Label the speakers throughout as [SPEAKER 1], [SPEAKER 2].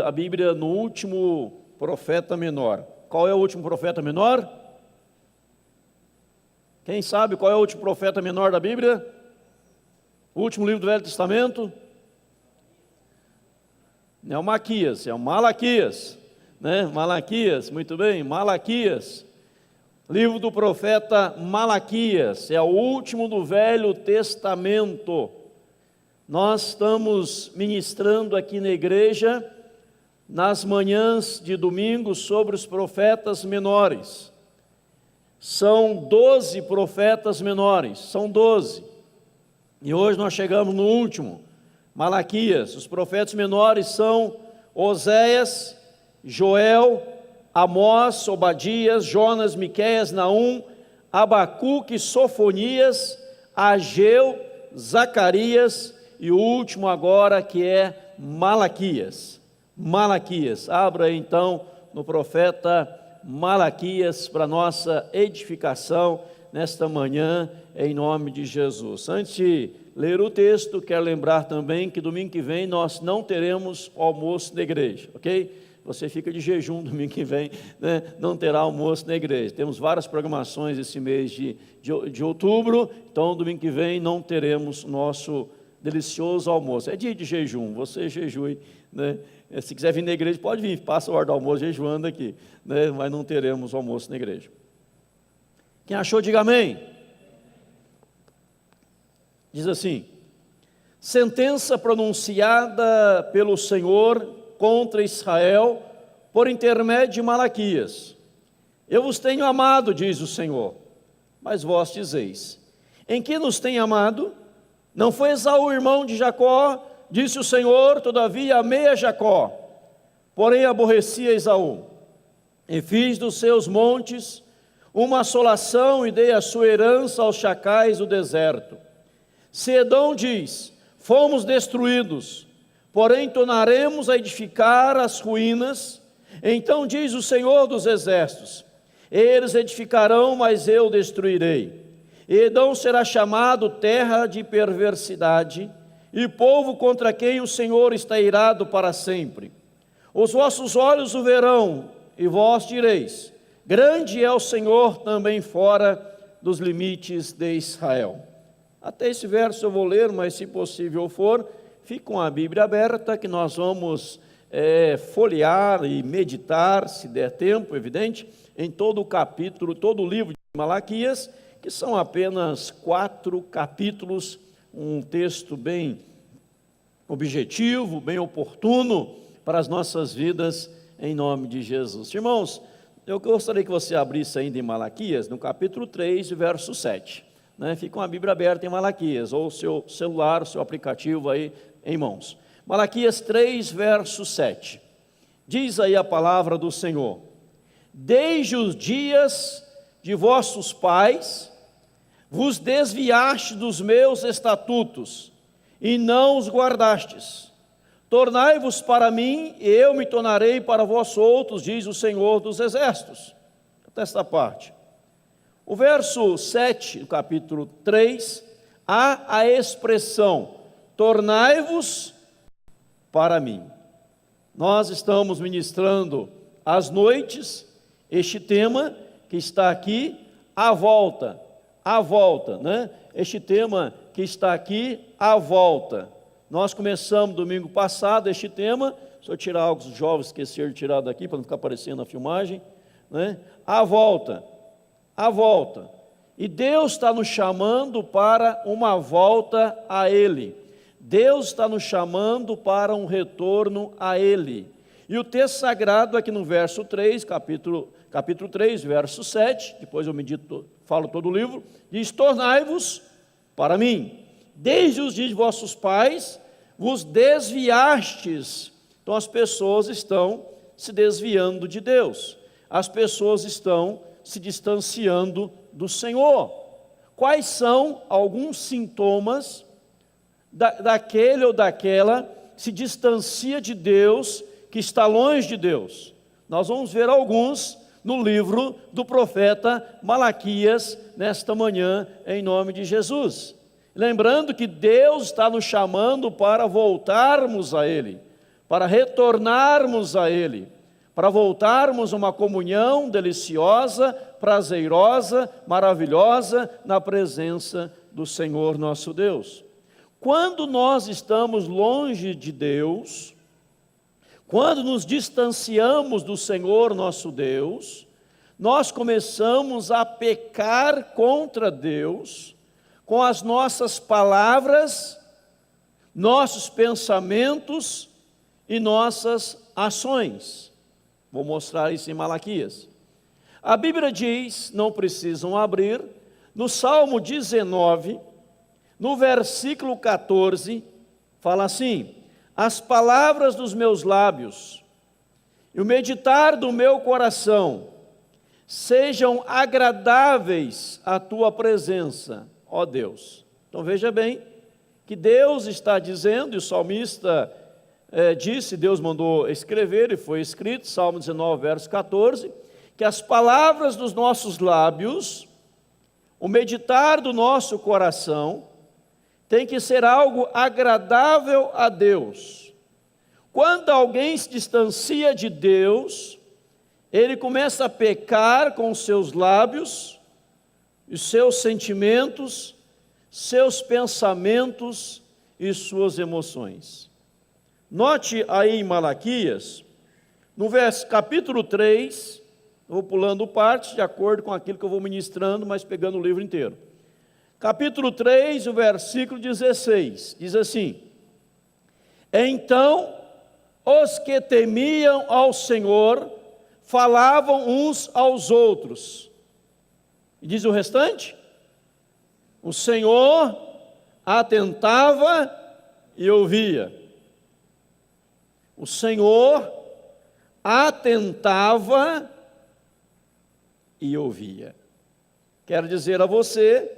[SPEAKER 1] A Bíblia no último profeta menor. Qual é o último profeta menor? Quem sabe qual é o último profeta menor da Bíblia? O último livro do Velho Testamento? Não é o Maquias, é o Malaquias, né? Malaquias, muito bem, Malaquias. Livro do profeta Malaquias, é o último do Velho Testamento. Nós estamos ministrando aqui na igreja, nas manhãs de domingo, sobre os profetas menores. São 12 profetas menores, são 12. E hoje nós chegamos no último, Malaquias. Os profetas menores são Oséias, Joel, Amós, Obadias, Jonas, Miqueias, Naum, Abacuque, Sofonias, Ageu, Zacarias e o último agora que é Malaquias. Malaquias, abra então no profeta Malaquias para nossa edificação nesta manhã, em nome de Jesus. Antes de ler o texto, quero lembrar também que domingo que vem nós não teremos almoço na igreja, ok? Você fica de jejum domingo que vem, né? Não terá almoço na igreja. Temos várias programações esse mês de outubro, então domingo que vem não teremos nosso delicioso almoço. É dia de jejum, você jejue, né? Se quiser vir na igreja, pode vir, passa a hora do almoço jejuando aqui, né? Mas não teremos almoço na igreja. Quem achou, diga amém. Diz assim: sentença pronunciada pelo Senhor contra Israel por intermédio de Malaquias. Eu vos tenho amado, diz o Senhor, mas vós dizeis: em que nos tem amado? Não foi Esaú irmão de Jacó? Disse o Senhor: todavia amei a Jacó, porém aborreci a Esaú, e fiz dos seus montes uma assolação, e dei a sua herança aos chacais do deserto. Se Edom diz: fomos destruídos, porém tornaremos a edificar as ruínas, então diz o Senhor dos exércitos: eles edificarão, mas eu destruirei. Edom será chamado terra de perversidade, e povo contra quem o Senhor está irado para sempre. Os vossos olhos o verão, e vós direis: grande é o Senhor também fora dos limites de Israel. Até esse verso eu vou ler, mas se possível for, fique com a Bíblia aberta, que nós vamos folhear e meditar, se der tempo, evidente, em todo o capítulo, todo o livro de Malaquias, que são apenas 4 capítulos, um texto bem objetivo, bem oportuno para as nossas vidas, em nome de Jesus. Irmãos, eu gostaria que você abrisse ainda em Malaquias, no capítulo 3, verso 7. Fique com a Bíblia aberta em Malaquias, ou o seu celular, o seu aplicativo aí em mãos. Malaquias 3, verso 7. Diz aí a palavra do Senhor: desde os dias de vossos pais, vos desviaste dos meus estatutos, e não os guardastes. Tornai-vos para mim, e eu me tornarei para vós outros, diz o Senhor dos exércitos. Até esta parte. O verso 7 do capítulo 3, há a expressão: tornai-vos para mim. Nós estamos ministrando às noites este tema que está aqui, a volta, né? Este tema que está aqui, a volta. Nós começamos domingo passado este tema, se eu tirar algo que os jovens esqueceram de tirar daqui, para não ficar aparecendo na filmagem, né? A volta. E Deus está nos chamando para uma volta a Ele. Deus está nos chamando para um retorno a Ele. E o texto sagrado aqui no verso 3, capítulo 3, verso 7, depois eu falo todo o livro, diz: tornai-vos para mim. Desde os dias de vossos pais, vos desviastes. Então as pessoas estão se desviando de Deus. As pessoas estão se distanciando do Senhor. Quais são alguns sintomas daquele ou daquela que se distancia de Deus, que está longe de Deus? Nós vamos ver alguns no livro do profeta Malaquias, nesta manhã, em nome de Jesus. Lembrando que Deus está nos chamando para voltarmos a Ele, para retornarmos a Ele, para voltarmos a uma comunhão deliciosa, prazerosa, maravilhosa, na presença do Senhor nosso Deus. Quando nós estamos longe de Deus, quando nos distanciamos do Senhor nosso Deus, nós começamos a pecar contra Deus, com as nossas palavras, nossos pensamentos e nossas ações. Vou mostrar isso em Malaquias. A Bíblia diz, não precisam abrir, no Salmo 19, no versículo 14, fala assim: as palavras dos meus lábios e o meditar do meu coração sejam agradáveis à tua presença, ó Deus. Então veja bem que Deus está dizendo, e o salmista disse, Deus mandou escrever e foi escrito, Salmo 19, verso 14, que as palavras dos nossos lábios, o meditar do nosso coração, tem que ser algo agradável a Deus. Quando alguém se distancia de Deus, ele começa a pecar com os seus lábios, os seus sentimentos, seus pensamentos e suas emoções. Note aí em Malaquias, no capítulo 3, eu vou pulando partes de acordo com aquilo que eu vou ministrando, mas pegando o livro inteiro. Capítulo 3, o versículo 16, diz assim: então os que temiam ao Senhor falavam uns aos outros. E diz o restante: o Senhor atentava e ouvia. O Senhor atentava e ouvia. Quero dizer a você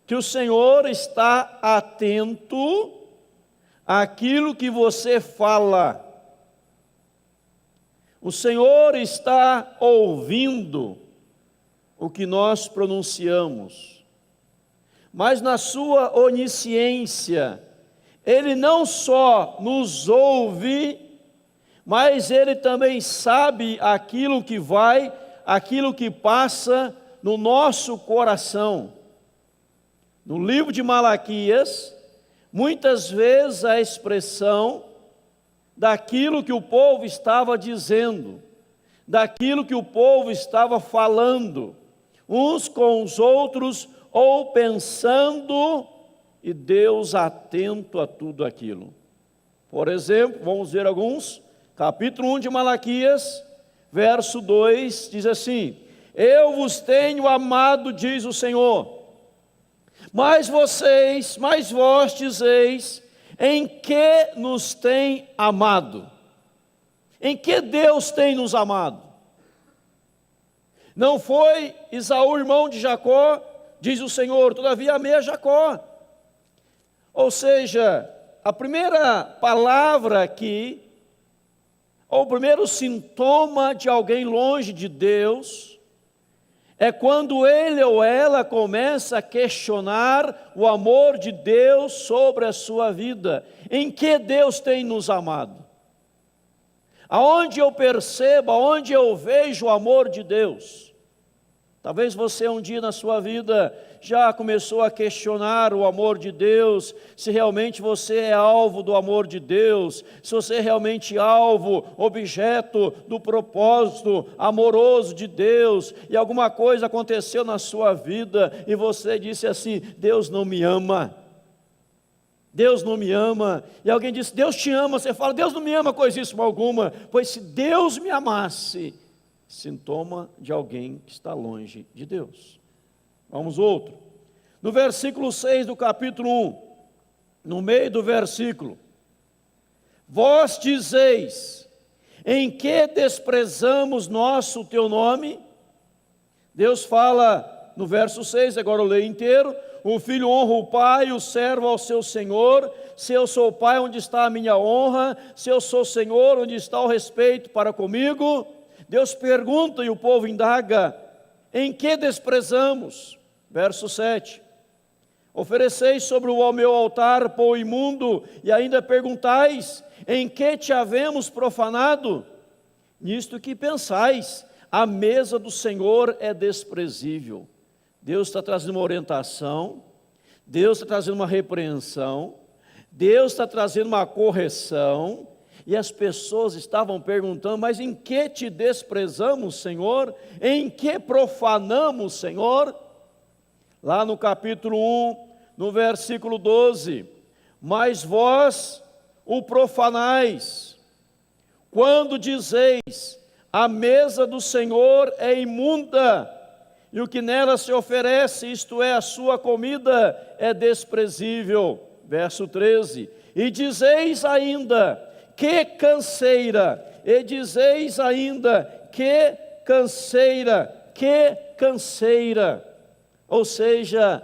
[SPEAKER 1] que o Senhor está atento àquilo que você fala. O Senhor está ouvindo o que nós pronunciamos. Mas na sua onisciência, Ele não só nos ouve, mas Ele também sabe aquilo que vai, aquilo que passa no nosso coração. No livro de Malaquias, muitas vezes a expressão daquilo que o povo estava dizendo, daquilo que o povo estava falando, uns com os outros, ou pensando, e Deus atento a tudo aquilo. Por exemplo, vamos ver alguns, capítulo 1 de Malaquias, verso 2, diz assim: eu vos tenho amado, diz o Senhor, mas vós dizeis, em que nos tem amado? Em que Deus tem nos amado? Não foi Esaú, irmão de Jacó, diz o Senhor, todavia amei a Jacó. Ou seja, a primeira palavra aqui, ou o primeiro sintoma de alguém longe de Deus, é quando ele ou ela começa a questionar o amor de Deus sobre a sua vida. Em que Deus tem nos amado? Aonde eu percebo, aonde eu vejo o amor de Deus? Talvez você um dia na sua vida já começou a questionar o amor de Deus, se realmente você é alvo do amor de Deus, se você é realmente alvo, objeto do propósito amoroso de Deus, e alguma coisa aconteceu na sua vida, e você disse assim: Deus não me ama. Deus não me ama. E alguém disse: Deus te ama. Você fala: Deus não me ama coisíssima alguma. Pois se Deus me amasse, sintoma de alguém que está longe de Deus. Vamos outro. No versículo 6 do capítulo 1, no meio do versículo: vós dizeis, em que desprezamos nós o teu nome? Deus fala no verso 6, agora eu leio inteiro: o filho honra o pai, o servo ao seu senhor. Se eu sou pai, onde está a minha honra? Se eu sou senhor, onde está o respeito para comigo? Deus pergunta e o povo indaga: em que desprezamos? Verso 7: ofereceis sobre o meu altar pão imundo, e ainda perguntais: em que te havemos profanado? Nisto que pensais, a mesa do Senhor é desprezível. Deus está trazendo uma orientação, Deus está trazendo uma repreensão, Deus está trazendo uma correção, e as pessoas estavam perguntando: mas em que te desprezamos, Senhor? Em que profanamos, Senhor? Lá no capítulo 1, no versículo 12: mas vós o profanais, quando dizeis: a mesa do Senhor é imunda, e o que nela se oferece, isto é, a sua comida, é desprezível. Verso 13: e dizeis ainda: que canseira, e dizeis ainda: que canseira, que canseira. Ou seja,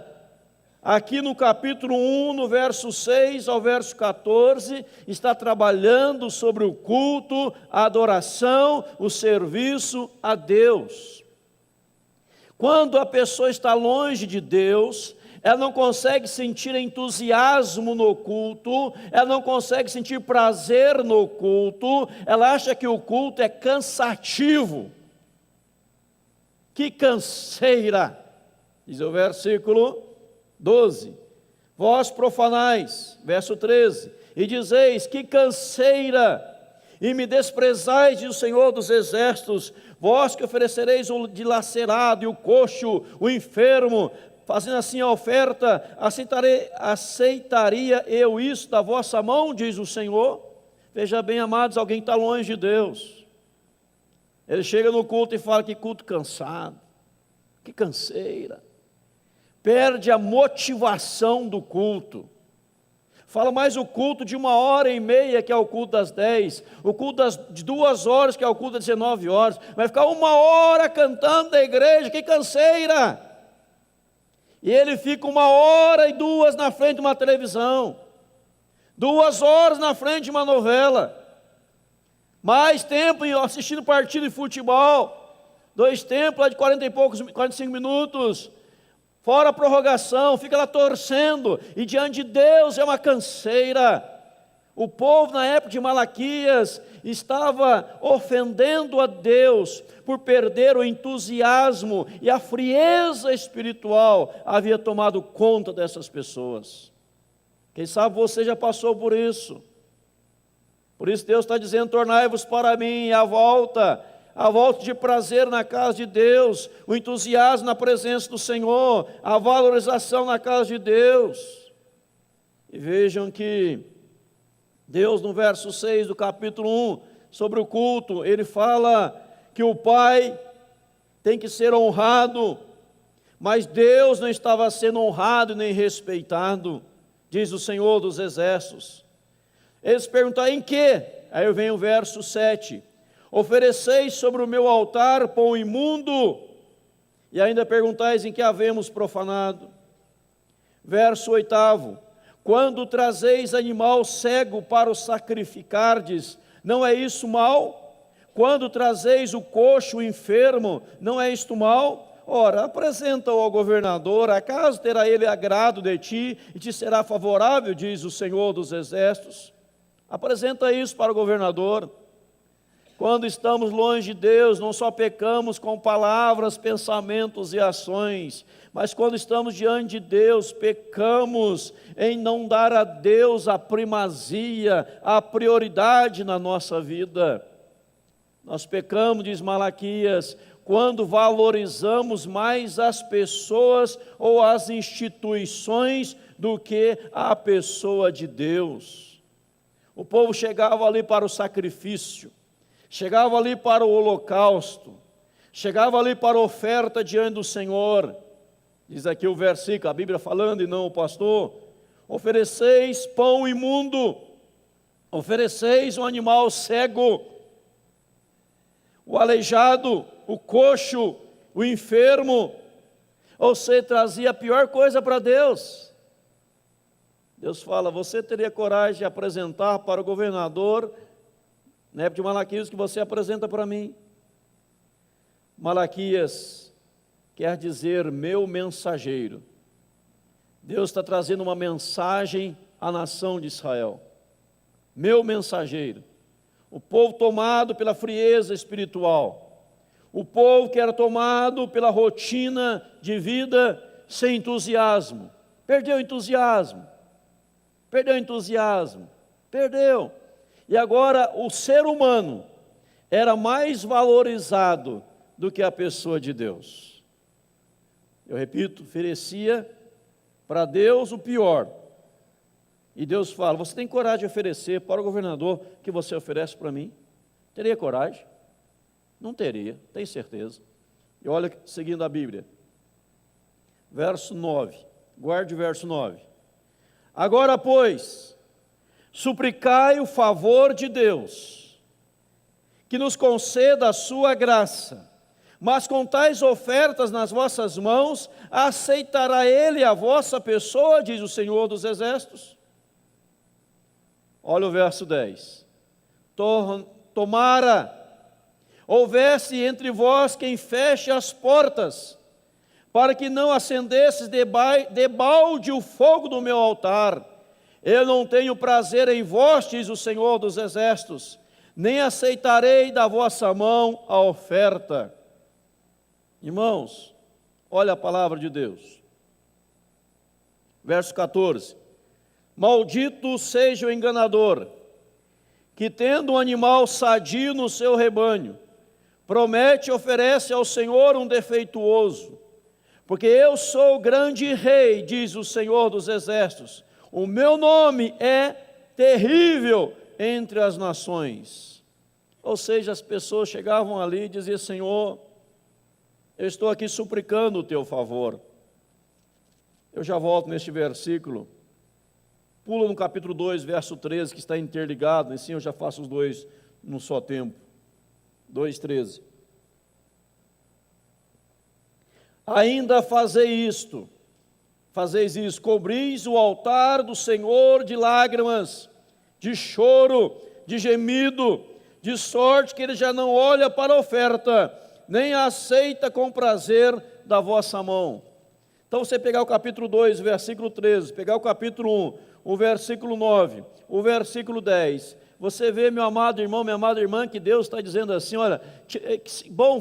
[SPEAKER 1] aqui no capítulo 1, no verso 6 ao verso 14, está trabalhando sobre o culto, a adoração, o serviço a Deus. Quando a pessoa está longe de Deus, ela não consegue sentir entusiasmo no culto, ela não consegue sentir prazer no culto, ela acha que o culto é cansativo. Que canseira, diz o versículo 12: vós profanais, verso 13, e dizeis: que canseira, e me desprezais, diz o Senhor dos Exércitos, vós que oferecereis o dilacerado e o coxo, o enfermo, fazendo assim a oferta, aceitaria eu isso da vossa mão, diz o Senhor? Veja bem, amados, alguém está longe de Deus, ele chega no culto e fala: que culto cansado, que canseira, perde a motivação do culto. Fala mais o culto de 1h30, que é o culto das 10, o culto de 2 horas, que é o culto das 19 horas, vai ficar 1 hora cantando da igreja, que canseira. E ele fica 1 hora e 2 na frente de uma televisão, 2 horas na frente de uma novela, mais tempo assistindo partido de futebol, 2 tempos lá de 45 minutos, fora a prorrogação, fica lá torcendo, e diante de Deus é uma canseira. O povo na época de Malaquias estava ofendendo a Deus por perder o entusiasmo, e a frieza espiritual havia tomado conta dessas pessoas. Quem sabe você já passou por isso. Por isso Deus está dizendo: tornai-vos para mim, a volta de prazer na casa de Deus, o entusiasmo na presença do Senhor, a valorização na casa de Deus. E vejam que Deus, no verso 6 do capítulo 1, sobre o culto, ele fala que o Pai tem que ser honrado, mas Deus não estava sendo honrado nem respeitado, diz o Senhor dos Exércitos. Eles perguntaram: em que? Aí vem o verso 7: ofereceis sobre o meu altar pão imundo, e ainda perguntais: em que havemos profanado? Verso 8: quando trazeis animal cego para o sacrificardes, não é isso mal? Quando trazeis o coxo, o enfermo, não é isto mal? Ora, apresenta-o ao governador, acaso terá ele agrado de ti, e te será favorável, diz o Senhor dos Exércitos? Apresenta isso para o governador. Quando estamos longe de Deus, não só pecamos com palavras, pensamentos e ações, mas quando estamos diante de Deus, pecamos em não dar a Deus a primazia, a prioridade na nossa vida. Nós pecamos, diz Malaquias, quando valorizamos mais as pessoas ou as instituições do que a pessoa de Deus. O povo chegava ali para o sacrifício, chegava ali para o holocausto, chegava ali para a oferta diante do Senhor. Diz aqui o versículo, a Bíblia falando e não o pastor: ofereceis pão imundo, ofereceis um animal cego, o aleijado, o coxo, o enfermo. Ou seja, trazia a pior coisa para Deus. Deus fala: você teria coragem de apresentar para o governador, na época de Malaquias, que você apresenta para mim? Malaquias quer dizer meu mensageiro. Deus está trazendo uma mensagem à nação de Israel. meu mensageiro. O povo tomado pela frieza espiritual. O povo que era tomado pela rotina de vida sem entusiasmo. Perdeu o entusiasmo. Perdeu o entusiasmo. Perdeu. E agora o ser humano era mais valorizado do que a pessoa de Deus. Eu repito, oferecia para Deus o pior. E Deus fala, você tem coragem de oferecer para o governador o que você oferece para mim? Teria coragem? Não teria, tem certeza. E olha, seguindo a Bíblia, verso 9, guarde o verso 9. Agora, pois, suplicai o favor de Deus, que nos conceda a sua graça, mas com tais ofertas nas vossas mãos, aceitará Ele a vossa pessoa, diz o Senhor dos Exércitos. Olha o verso 10. Tomara, houvesse entre vós quem feche as portas, para que não acendesses debalde o fogo do meu altar. Eu não tenho prazer em vós, diz o Senhor dos Exércitos, nem aceitarei da vossa mão a oferta. Irmãos, olha a palavra de Deus. Verso 14. Maldito seja o enganador, que tendo um animal sadio no seu rebanho, promete e oferece ao Senhor um defeituoso. Porque eu sou o grande rei, diz o Senhor dos Exércitos. O meu nome é terrível entre as nações. Ou seja, as pessoas chegavam ali e diziam, Senhor, eu estou aqui suplicando o teu favor. Eu já volto neste versículo. Pula no capítulo 2, verso 13, que está interligado, assim eu já faço os dois num só tempo. 2:13. Ainda fazeis isto, cobris o altar do Senhor de lágrimas, de choro, de gemido, de sorte que Ele já não olha para a oferta, nem a aceita com prazer da vossa mão. Então você pegar o capítulo 2, versículo 13, pegar o capítulo 1, o versículo 9, o versículo 10, você vê, meu amado irmão, minha amada irmã, que Deus está dizendo assim, olha, que bom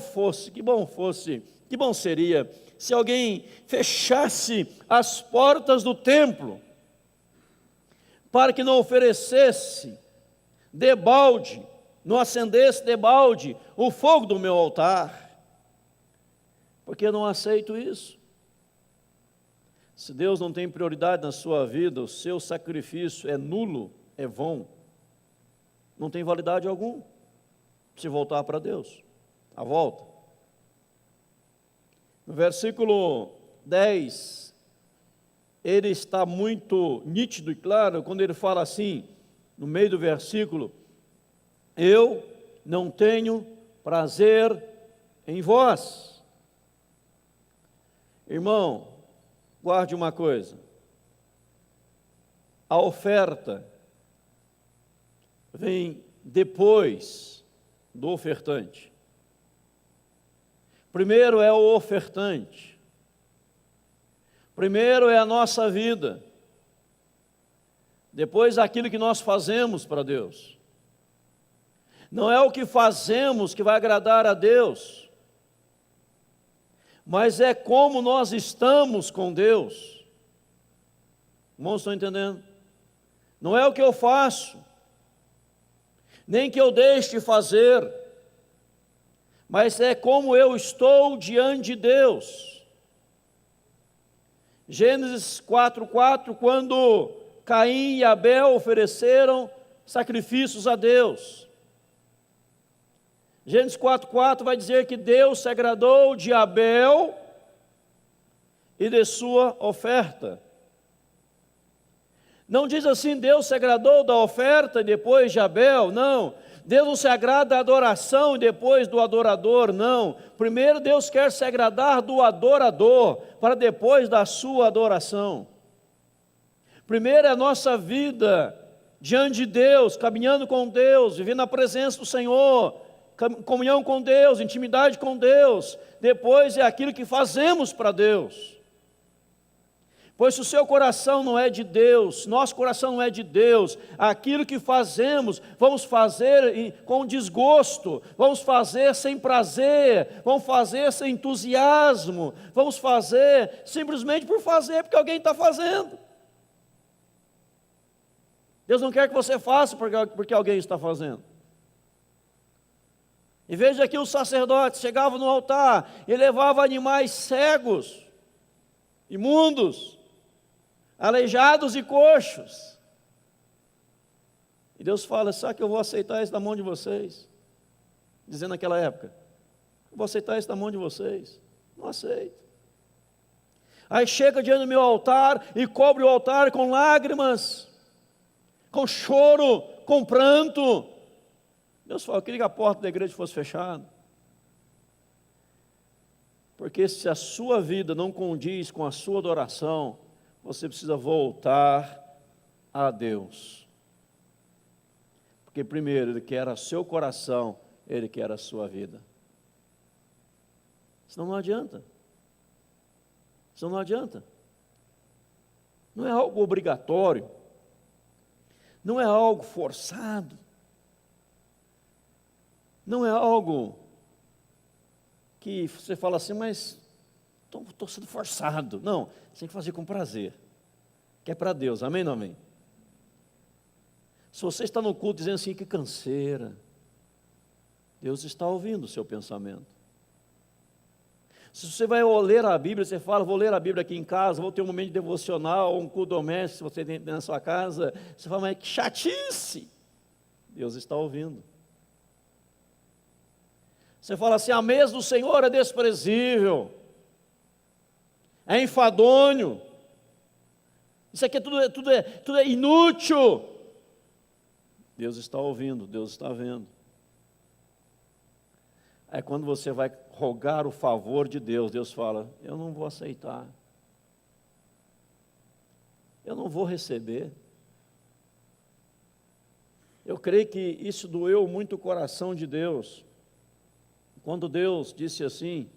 [SPEAKER 1] seria se alguém fechasse as portas do templo, para que não oferecesse debalde, não acendesse debalde o fogo do meu altar, porque eu não aceito isso. Se Deus não tem prioridade na sua vida, o seu sacrifício é nulo, é vão, não tem validade alguma. Se voltar para Deus, a volta. No versículo 10, ele está muito nítido e claro, quando ele fala assim, no meio do versículo, eu não tenho prazer em vós. Irmão, guarde uma coisa, a oferta vem depois do ofertante. Primeiro é o ofertante, primeiro é a nossa vida, depois aquilo que nós fazemos para Deus. Não é o que fazemos que vai agradar a Deus, mas é como nós estamos com Deus. Irmãos, estão entendendo? Não é o que eu faço, nem que eu deixe de fazer, mas é como eu estou diante de Deus. Gênesis 4:4, quando Caim e Abel ofereceram sacrifícios a Deus. Gênesis 4:4 vai dizer que Deus se agradou de Abel e de sua oferta. Não diz assim, Deus se agradou da oferta e depois de Abel, não. Deus não se agrada da adoração e depois do adorador, não. Primeiro Deus quer se agradar do adorador, para depois da sua adoração. Primeiro é a nossa vida diante de Deus, caminhando com Deus, vivendo na presença do Senhor, comunhão com Deus, intimidade com Deus. Depois é aquilo que fazemos para Deus. Pois se o seu coração não é de Deus, nosso coração não é de Deus, aquilo que fazemos, vamos fazer com desgosto, vamos fazer sem prazer, vamos fazer sem entusiasmo, vamos fazer simplesmente por fazer, porque alguém está fazendo. Deus não quer que você faça porque alguém está fazendo. E veja que os sacerdotes chegavam no altar e levavam animais cegos, imundos, aleijados e coxos. E Deus fala: sabe que eu vou aceitar isso da mão de vocês? Dizendo naquela época: eu vou aceitar isso da mão de vocês. Não aceito. Aí chega diante do meu altar e cobre o altar com lágrimas, com choro, com pranto. Deus fala: eu queria que a porta da igreja fosse fechada. Porque se a sua vida não condiz com a sua adoração, você precisa voltar a Deus. Porque primeiro Ele quer o seu coração, Ele quer a sua vida. Senão não adianta. Senão não adianta. Não é algo obrigatório. Não é algo forçado. Não é algo que você fala assim: mas estou sendo forçado. Não, você tem que fazer com prazer, que é para Deus, amém ou não amém? Se você está no culto dizendo assim: que canseira, Deus está ouvindo o seu pensamento. Se você vai ler a Bíblia, você fala: vou ler a Bíblia aqui em casa, vou ter um momento de devocional, um culto doméstico, se você tem na sua casa, você fala: mas que chatice, Deus está ouvindo. Você fala assim: a mesa do Senhor é desprezível, é enfadonho, isso aqui tudo é inútil. Deus está ouvindo, Deus está vendo. É quando você vai rogar o favor de Deus, Deus fala: eu não vou aceitar, eu não vou receber. Eu creio que isso doeu muito o coração de Deus, quando Deus disse assim: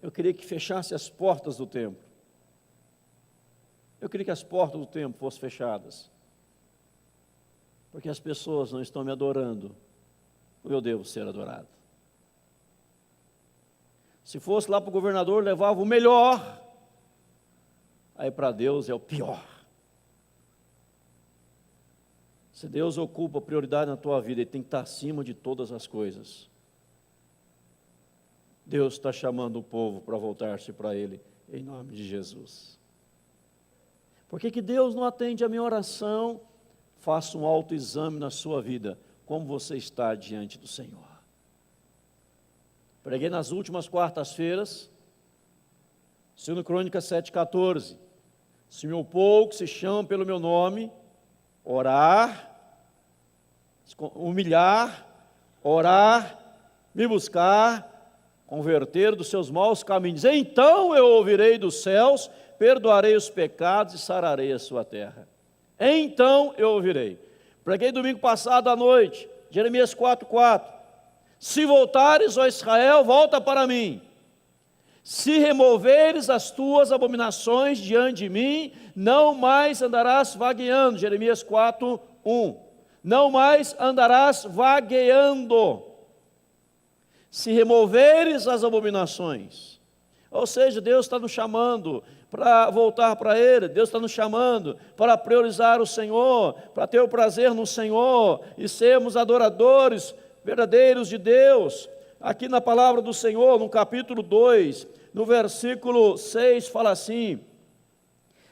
[SPEAKER 1] eu queria que fechasse as portas do templo. Eu queria que as portas do templo fossem fechadas, porque as pessoas não estão me adorando como eu devo ser adorado. Se fosse lá para o governador, levava o melhor, aí para Deus é o pior. Se Deus ocupa prioridade na tua vida, Ele tem que estar acima de todas as coisas. Deus está chamando o povo para voltar-se para Ele, em nome de Jesus. Por que Deus não atende a minha oração? Faça um autoexame na sua vida, como você está diante do Senhor. Preguei nas últimas quartas-feiras, 2 Crônicas 7,14. Se meu povo que se chama pelo meu nome, orar, humilhar, orar, me buscar, converter dos seus maus caminhos, então eu ouvirei dos céus, perdoarei os pecados e sararei a sua terra. Então eu ouvirei. Preguei domingo passado à noite, Jeremias 4,4. Se voltares, ó Israel, volta para mim. Se removeres as tuas abominações diante de mim, não mais andarás vagueando. Jeremias 4:1. Não mais andarás vagueando. Se removeres as abominações. Ou seja, Deus está nos chamando para voltar para Ele. Deus está nos chamando para priorizar o Senhor, para ter o prazer no Senhor e sermos adoradores verdadeiros de Deus. Aqui na palavra do Senhor, no capítulo 2, no versículo 6, fala assim: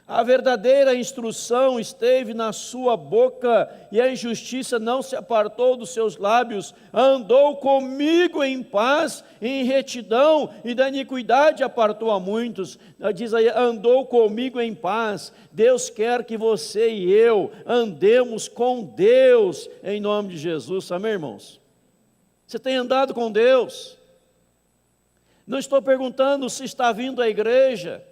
[SPEAKER 1] a verdadeira instrução esteve na sua boca, e a injustiça não se apartou dos seus lábios. Andou comigo em paz, em retidão, e da iniquidade apartou a muitos. Diz aí: andou comigo em paz. Deus quer que você e eu andemos com Deus, em nome de Jesus, amém, irmãos? Você tem andado com Deus? Não estou perguntando se está vindo à igreja,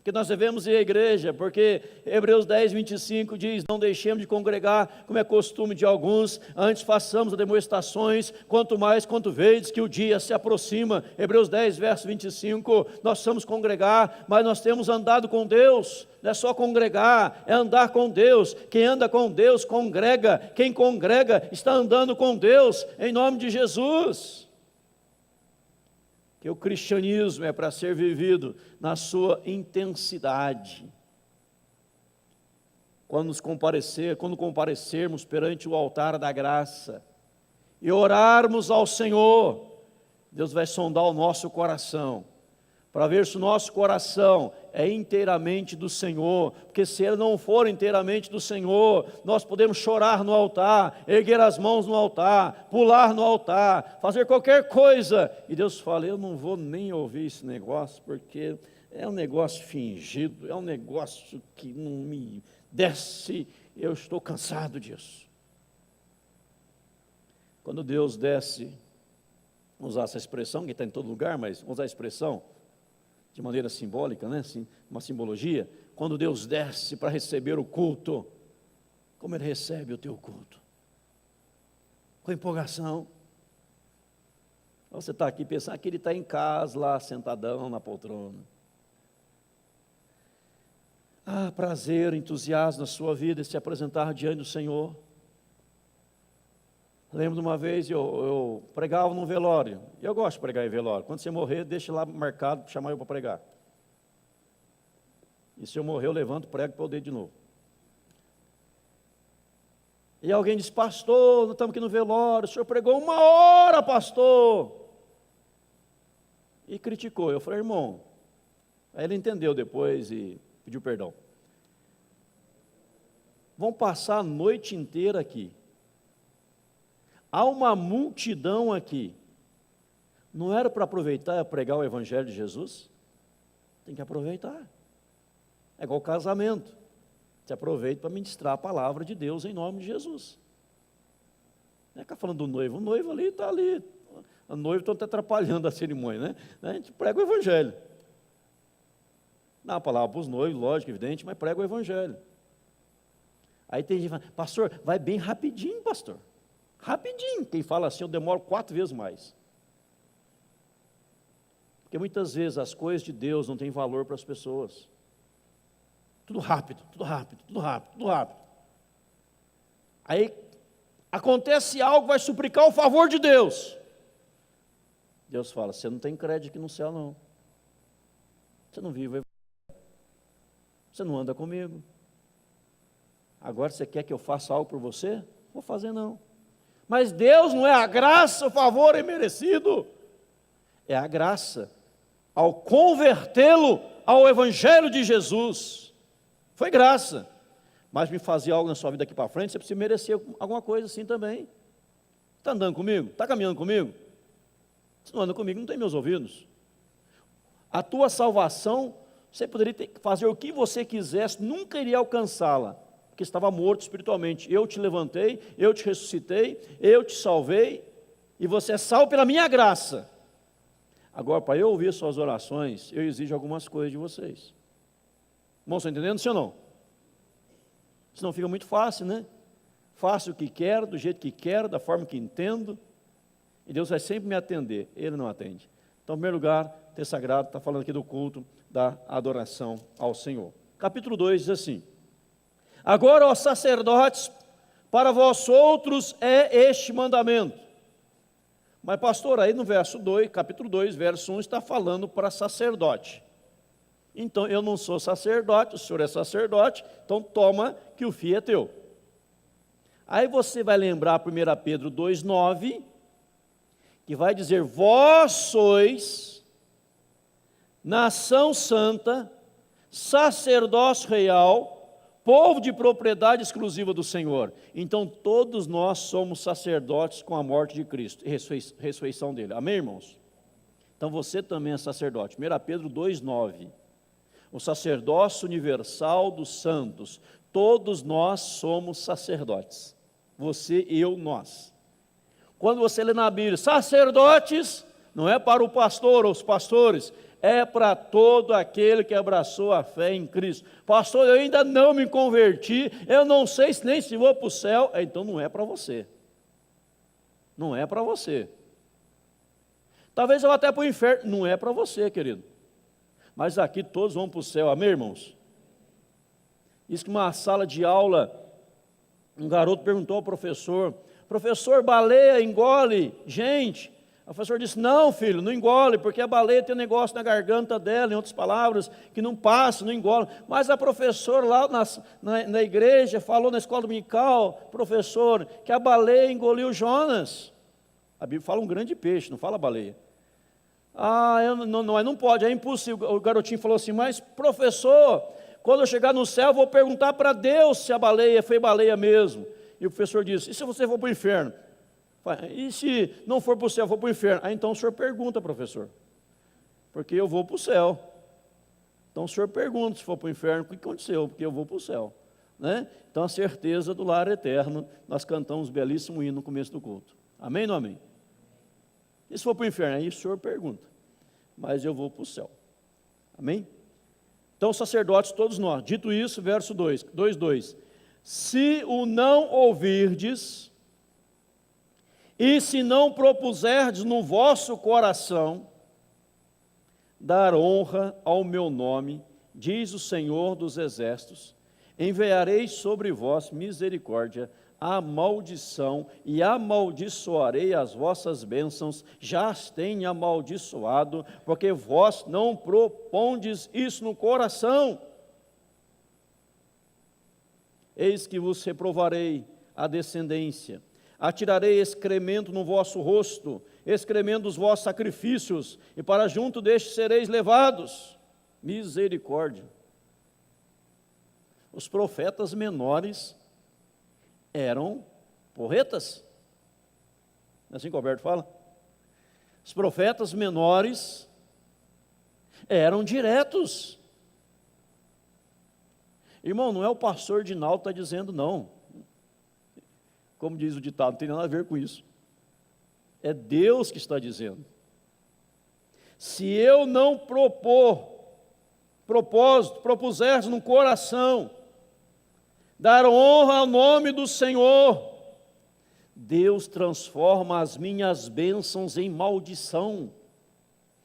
[SPEAKER 1] que nós devemos ir à igreja, porque Hebreus 10, 25 diz, não deixemos de congregar, como é costume de alguns, antes façamos demonstrações, quanto vedes que o dia se aproxima. Hebreus 10, verso 25, nós precisamos congregar, mas nós temos andado com Deus. Não é só congregar, é andar com Deus. Quem anda com Deus, congrega. Quem congrega, está andando com Deus, em nome de Jesus. Que o cristianismo é para ser vivido na sua intensidade. Quando comparecermos perante o altar da graça e orarmos ao Senhor, Deus vai sondar o nosso coração, para ver se o nosso coração é inteiramente do Senhor, porque se ele não for inteiramente do Senhor, nós podemos chorar no altar, erguer as mãos no altar, pular no altar, fazer qualquer coisa, e Deus fala, eu não vou nem ouvir esse negócio, porque é um negócio fingido, é um negócio que não me desce, eu estou cansado disso. Quando Deus desce, vamos usar essa expressão, que está em todo lugar, mas vamos usar a expressão, de maneira simbólica, né? Uma simbologia, quando Deus desce para receber o culto, como Ele recebe o teu culto? Com empolgação. Você está aqui pensando que Ele está em casa, lá sentadão na poltrona. Prazer, entusiasmo na sua vida, se apresentar diante do Senhor. Lembro de uma vez, eu pregava num velório, e eu gosto de pregar em velório. Quando você morrer, deixa lá marcado para chamar eu para pregar. E se eu morrer, eu levanto, prego para o dedo de novo. E alguém disse, pastor, nós estamos aqui no velório, o senhor pregou 1 hora, pastor. E criticou. Eu falei, irmão, aí ele entendeu depois e pediu perdão. Vão passar a noite inteira aqui. Há uma multidão aqui. Não era para aproveitar e pregar o Evangelho de Jesus? Tem que aproveitar. É igual casamento. Você aproveita para ministrar a palavra de Deus em nome de Jesus. Não é ficar falando do noivo. O noivo ali está ali. O noivo está atrapalhando a cerimônia, né? A gente prega o Evangelho. Dá uma palavra para os noivos, lógico, evidente, mas prega o Evangelho. Aí tem gente que fala, pastor, vai bem rapidinho, pastor. Rapidinho. Quem fala assim, eu demoro 4 vezes mais. Porque muitas vezes as coisas de Deus não têm valor para as pessoas. Tudo rápido, tudo rápido, tudo rápido, tudo rápido. Aí acontece algo que vai suplicar o favor de Deus. Deus fala, você não tem crédito aqui no céu não. Você não vive, você não anda comigo. Agora você quer que eu faça algo por você? Não vou fazer não. Mas Deus não é a graça, o favor é merecido. É a graça, ao convertê-lo ao Evangelho de Jesus. Foi graça. Mas me fazer algo na sua vida daqui para frente, você precisa merecer alguma coisa assim também. Está andando comigo? Está caminhando comigo? Se não anda comigo, não tem meus ouvidos. A tua salvação, você poderia fazer o que você quisesse, nunca iria alcançá-la. Porque estava morto espiritualmente. Eu te levantei, eu te ressuscitei, eu te salvei, e você é salvo pela minha graça. Agora, para eu ouvir suas orações, eu exijo algumas coisas de vocês. Irmão, estão entendendo, sim ou não? Senão fica muito fácil, né? Faço o que quero, do jeito que quero, da forma que entendo, e Deus vai sempre me atender. Ele não atende. Então, em primeiro lugar, texto sagrado está falando aqui do culto da adoração ao Senhor. Capítulo 2 diz assim, agora, ó sacerdotes, para vós outros é este mandamento. Mas pastor, aí no verso 2, capítulo 2, verso 1, está falando para sacerdote. Então, eu não sou sacerdote, o senhor é sacerdote, então toma que o fio é teu. Aí você vai lembrar 1 Pedro 2,9, que vai dizer, vós sois nação santa, sacerdócio real, povo de propriedade exclusiva do Senhor. Então todos nós somos sacerdotes com a morte de Cristo e ressurreição dele. Amém, irmãos? Então você também é sacerdote. 1 Pedro 2,9. O sacerdócio universal dos santos. Todos nós somos sacerdotes. Você, eu, nós. Quando você lê na Bíblia, sacerdotes, não é para o pastor ou os pastores, é para todo aquele que abraçou a fé em Cristo. Pastor, eu ainda não me converti, eu não sei nem se vou para o céu. Então não é para você. Não é para você. Talvez eu vá até para o inferno. Não é para você, querido. Mas aqui todos vão para o céu, amém, irmãos? Isso que uma sala de aula, um garoto perguntou ao professor: professor, baleia engole gente? O professor disse: não, filho, não engole, porque a baleia tem um negócio na garganta dela, em outras palavras, que não passa, não engole. Mas a professora lá na igreja falou na escola dominical, professor, que a baleia engoliu Jonas. A Bíblia fala um grande peixe, não fala baleia. Não pode, é impossível. O garotinho falou assim: mas professor, quando eu chegar no céu, eu vou perguntar para Deus se a baleia foi baleia mesmo. E o professor disse: e se você for para o inferno? E se não for para o céu, for para o inferno? Então o senhor pergunta, professor, porque eu vou para o céu. Então o senhor pergunta: se for para o inferno, o que aconteceu? Porque eu vou para o céu, né? Então a certeza do lar eterno, nós cantamos um belíssimo hino no começo do culto. Amém ou não amém? E se for para o inferno? Aí o senhor pergunta, mas eu vou para o céu. Amém? Então, sacerdotes, todos nós. Dito isso, verso 2:2. Se o não ouvirdes, e se não propuserdes no vosso coração, dar honra ao meu nome, diz o Senhor dos Exércitos, enviarei sobre vós misericórdia, a maldição, e amaldiçoarei as vossas bênçãos, já as tenho amaldiçoado, porque vós não propondes isso no coração. Eis que vos reprovarei a descendência, atirarei excremento no vosso rosto, excremento dos vossos sacrifícios, e para junto destes sereis levados. Misericórdia. Os profetas menores eram porretas, não é assim que o Alberto fala? Os profetas menores eram diretos. Irmão, não é o pastor Dinaldo que está dizendo não, como diz o ditado, não tem nada a ver com isso, é Deus que está dizendo. Se eu não propuseres no coração, dar honra ao nome do Senhor, Deus transforma as minhas bênçãos em maldição.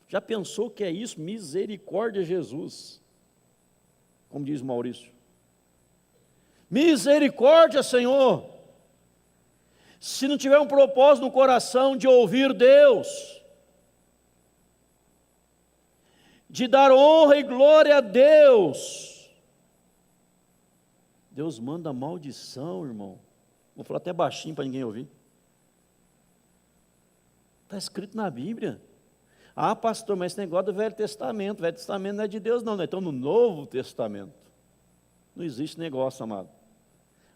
[SPEAKER 1] Já pensou que é isso? Misericórdia, Jesus. Como diz Maurício. Misericórdia, Senhor. Se não tiver um propósito no coração de ouvir Deus, de dar honra e glória a Deus, Deus manda maldição, irmão. Vou falar até baixinho para ninguém ouvir. Está escrito na Bíblia. Ah, pastor, mas esse negócio do Velho Testamento. O Velho Testamento não é de Deus, não. Nós estamos no Novo Testamento. Não existe negócio, amado.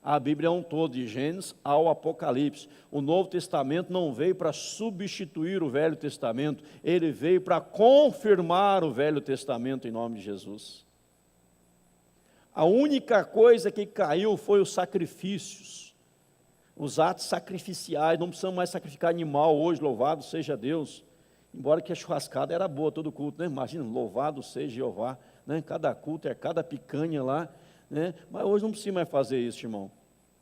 [SPEAKER 1] A Bíblia é um todo, de Gênesis ao Apocalipse. O Novo Testamento não veio para substituir o Velho Testamento. Ele veio para confirmar o Velho Testamento em nome de Jesus. A única coisa que caiu foi os sacrifícios, os atos sacrificiais. Não precisamos mais sacrificar animal hoje, louvado seja Deus. Embora que a churrascada era boa todo culto, né? Imagina, louvado seja Jeová, né? Cada culto é cada picanha lá, né? Mas hoje não precisa mais fazer isso, irmão.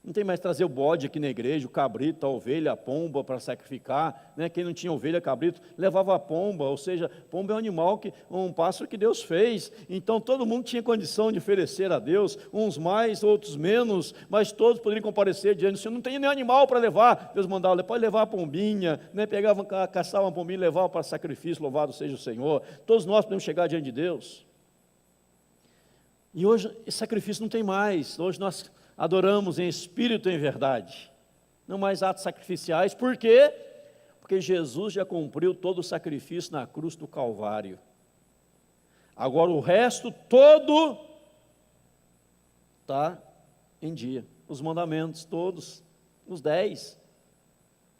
[SPEAKER 1] Não tem mais trazer o bode aqui na igreja, o cabrito, a ovelha, a pomba para sacrificar, né? Quem não tinha ovelha, cabrito, levava a pomba, ou seja, pomba é um animal, um pássaro que Deus fez, então todo mundo tinha condição de oferecer a Deus, uns mais, outros menos, mas todos poderiam comparecer diante do Senhor. Não tem nem animal para levar, Deus mandava, pode levar a pombinha, né? Pegava, caçava uma pombinha e levava para sacrifício, louvado seja o Senhor. Todos nós podemos chegar diante de Deus. E hoje esse sacrifício não tem mais, hoje nós adoramos em espírito e em verdade, não mais atos sacrificiais. Por quê? Porque Jesus já cumpriu todo o sacrifício na cruz do Calvário. Agora o resto todo está em dia. Os mandamentos todos, os 10,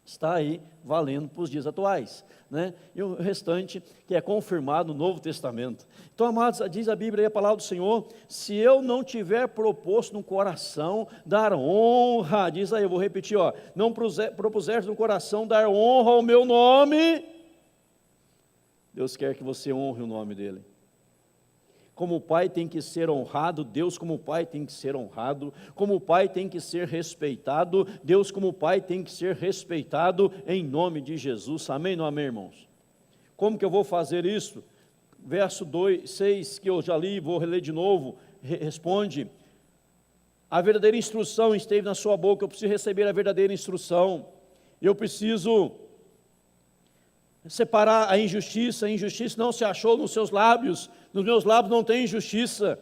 [SPEAKER 1] está aí valendo para os dias atuais, né? E o restante que é confirmado no Novo Testamento. Então, amados, diz a Bíblia aí, a palavra do Senhor: se eu não tiver proposto no coração dar honra, diz aí, eu vou repetir, ó, não propuseres no coração dar honra ao meu nome, Deus quer que você honre o nome dEle. Como o pai tem que ser honrado, Deus como pai tem que ser honrado. Como o pai tem que ser respeitado, Deus como pai tem que ser respeitado, em nome de Jesus. Amém ou não amém, irmãos? Como que eu vou fazer isso? Verso 6, que eu já li, vou reler de novo, responde: a verdadeira instrução esteve na sua boca. Eu preciso receber a verdadeira instrução. Eu preciso separar a injustiça não se achou nos seus lábios, nos meus lábios não tem injustiça.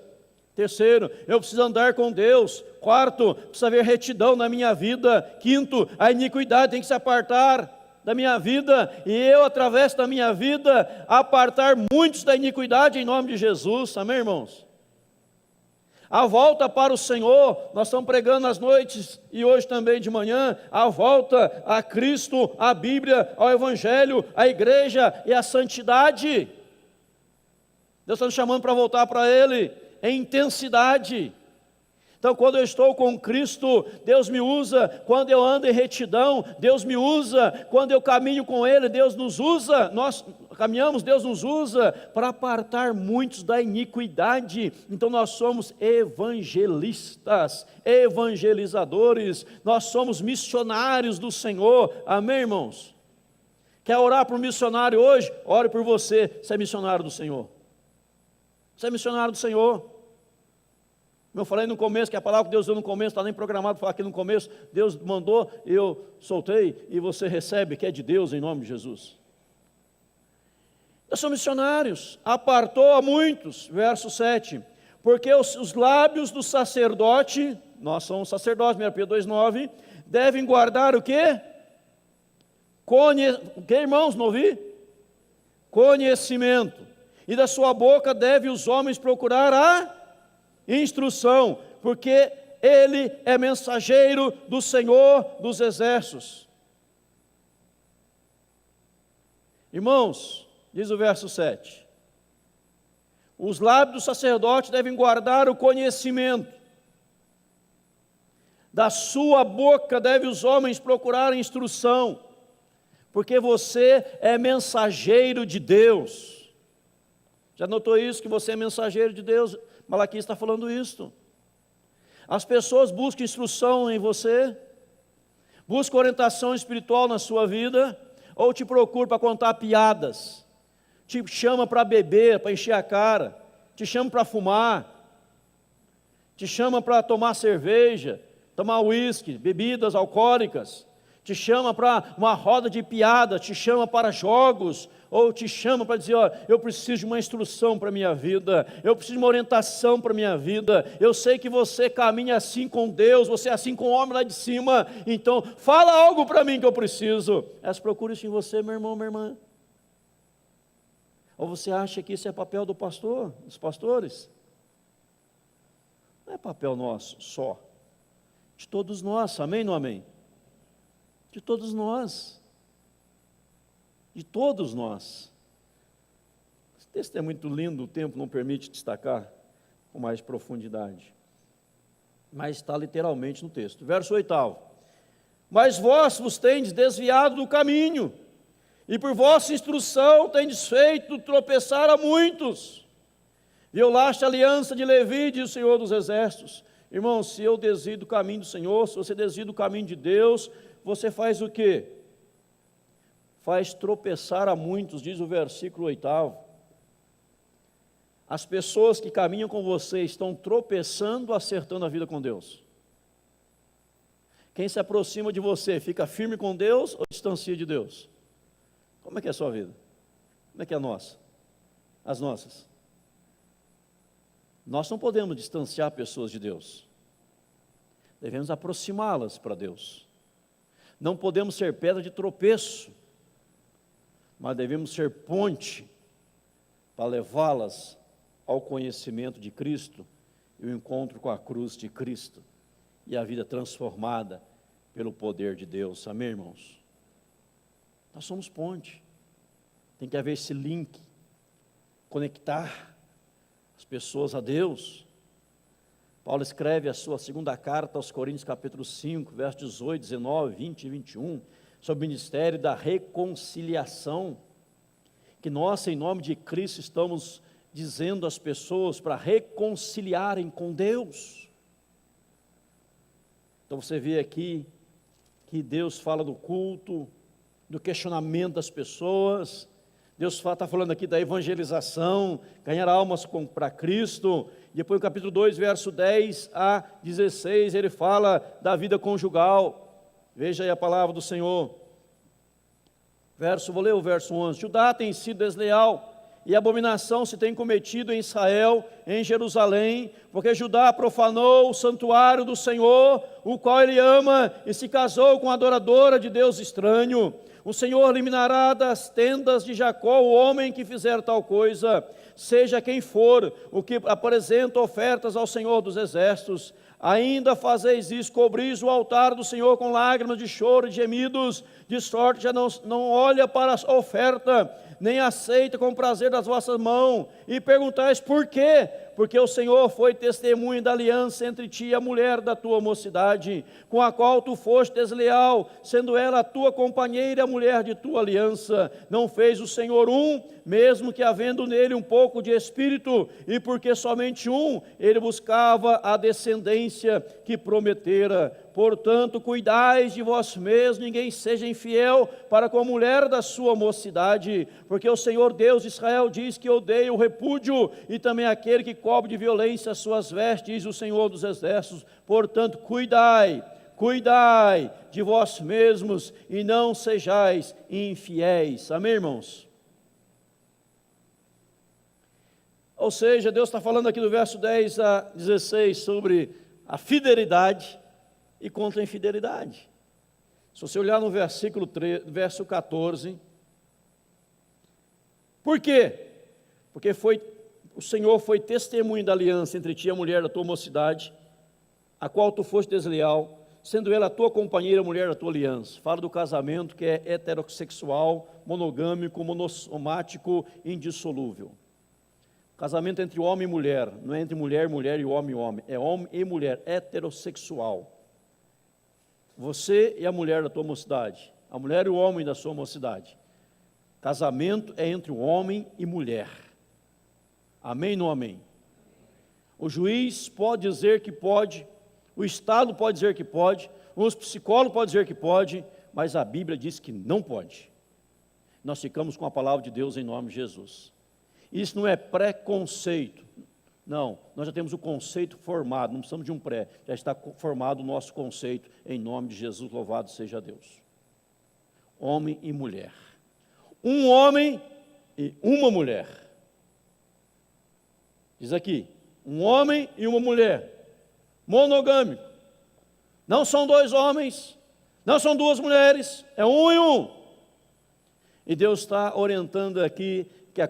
[SPEAKER 1] Terceiro, eu preciso andar com Deus. Quarto, precisa haver retidão na minha vida. Quinto, a iniquidade tem que se apartar da minha vida, e eu, através da minha vida, apartar muitos da iniquidade, em nome de Jesus. Amém, irmãos? A volta para o Senhor, nós estamos pregando nas noites e hoje também de manhã, a volta a Cristo, a Bíblia, ao Evangelho, a igreja e a santidade. Deus está nos chamando para voltar para Ele em intensidade. Então, quando eu estou com Cristo, Deus me usa. Quando eu ando em retidão, Deus me usa. Quando eu caminho com Ele, Deus nos usa. Nós caminhamos, Deus nos usa para apartar muitos da iniquidade. Então, nós somos evangelistas, evangelizadores. Nós somos missionários do Senhor. Amém, irmãos? Quer orar por um missionário hoje? Ore por você. Você é missionário do Senhor. Você é missionário do Senhor. Como eu falei no começo, que a palavra que Deus deu no começo, está nem programado para falar aqui no começo, Deus mandou, eu soltei, e você recebe, que é de Deus, em nome de Jesus. Nós somos missionários, apartou a muitos, verso 7, porque os lábios do sacerdote, nós somos sacerdotes, 1 Pedro 2,9, devem guardar o quê? O que, irmãos, não ouvi? Conhecimento, e da sua boca devem os homens procurar a instrução, porque ele é mensageiro do Senhor dos exércitos. Irmãos, diz o verso 7, os lábios do sacerdote devem guardar o conhecimento, da sua boca devem os homens procurar a instrução, porque você é mensageiro de Deus. Já notou isso, que você é mensageiro de Deus? Malaquias está falando isso. As pessoas buscam instrução em você, buscam orientação espiritual na sua vida, ou te procuram para contar piadas, te chama para beber, para encher a cara, te chama para fumar, te chama para tomar cerveja, tomar uísque, bebidas alcoólicas, te chama para uma roda de piada, te chama para jogos, ou te chama para dizer, ó, eu preciso de uma instrução para a minha vida, eu preciso de uma orientação para a minha vida, eu sei que você caminha assim com Deus, você é assim com o homem lá de cima, então fala algo para mim que eu preciso. Elas procuram isso em você, meu irmão, minha irmã. Ou você acha que isso é papel do pastor, dos pastores? Não é papel nosso só, de todos nós, amém ou não amém? De todos nós. De todos nós. Esse texto é muito lindo, o tempo não permite destacar com mais profundidade. Mas está literalmente no texto. Verso 8. Mas vós vos tendes desviado do caminho, e por vossa instrução tendes feito tropeçar a muitos. Violaste a aliança de Levi, diz o Senhor dos Exércitos. Irmão, se eu desvio do caminho do Senhor, se você desvia do caminho de Deus, você faz o quê? Faz tropeçar a muitos, diz o versículo 8. As pessoas que caminham com você estão tropeçando, acertando a vida com Deus. Quem se aproxima de você, fica firme com Deus ou distancia de Deus? Como é que é a sua vida? Como é que é a nossa? As nossas? Nós não podemos distanciar pessoas de Deus. Devemos aproximá-las para Deus. Não podemos ser pedra de tropeço, mas devemos ser ponte para levá-las ao conhecimento de Cristo e o encontro com a cruz de Cristo e a vida transformada pelo poder de Deus. Amém, irmãos? Nós somos ponte. Tem que haver esse link, conectar as pessoas a Deus. Paulo escreve a sua segunda carta aos Coríntios, capítulo 5, versos 18, 19, 20 e 21, sobre o ministério da reconciliação. que nós, em nome de Cristo, estamos dizendo às pessoas para reconciliarem com Deus. Então você vê aqui que Deus fala do culto, do questionamento das pessoas. Deus está falando aqui da evangelização, ganhar almas para Cristo. E depois no capítulo 2, verso 10 a 16, ele fala da vida conjugal. Veja aí a palavra do Senhor. Vou ler o verso 11. Judá tem sido desleal, e abominação se tem cometido em Israel, em Jerusalém, porque Judá profanou o santuário do Senhor, o qual ele ama, e se casou com a adoradora de Deus estranho. O Senhor eliminará das tendas de Jacó o homem que fizer tal coisa, seja quem for, o que apresenta ofertas ao Senhor dos exércitos. Ainda fazeis isso, cobris o altar do Senhor com lágrimas de choro e gemidos, de sorte já não olha para a oferta, nem aceita com prazer das vossas mãos, e perguntais por quê? Porque o Senhor foi testemunha da aliança entre ti e a mulher da tua mocidade, com a qual tu foste desleal, sendo ela a tua companheira e a mulher de tua aliança. Não fez o Senhor mesmo que havendo nele um pouco de espírito, e porque somente ele buscava a descendência que prometera. Portanto, cuidais de vós mesmos, ninguém seja infiel para com a mulher da sua mocidade, porque o Senhor Deus de Israel diz que odeia o repúdio, e também aquele que cobre de violência as suas vestes, diz o Senhor dos exércitos. Portanto, cuidai de vós mesmos, e não sejais infiéis. Amém, irmãos? Ou seja, Deus está falando aqui do verso 10 a 16 sobre a fidelidade e contra a infidelidade. Se você olhar no verso 14, por quê? Porque o Senhor foi testemunho da aliança entre ti e a mulher da tua mocidade, a qual tu foste desleal, sendo ela a tua companheira, a mulher da tua aliança. Fala do casamento que é heterossexual, monogâmico, monossomático, indissolúvel. Casamento entre homem e mulher, não é entre mulher e mulher e homem e homem, é homem e mulher, heterossexual. Você e a mulher da tua mocidade, a mulher e o homem da sua mocidade. Casamento é entre o homem e mulher. Amém ou não amém? O juiz pode dizer que pode, o Estado pode dizer que pode, os psicólogos podem dizer que pode, mas a Bíblia diz que não pode. Nós ficamos com a palavra de Deus em nome de Jesus. Isso não é preconceito, não, nós já temos o conceito formado, não precisamos de um pré, já está formado o nosso conceito, em nome de Jesus, louvado seja Deus. Homem e mulher, um homem e uma mulher, diz aqui, um homem e uma mulher, monogâmico, não são dois homens, não são duas mulheres, é um e um, e Deus está orientando aqui, que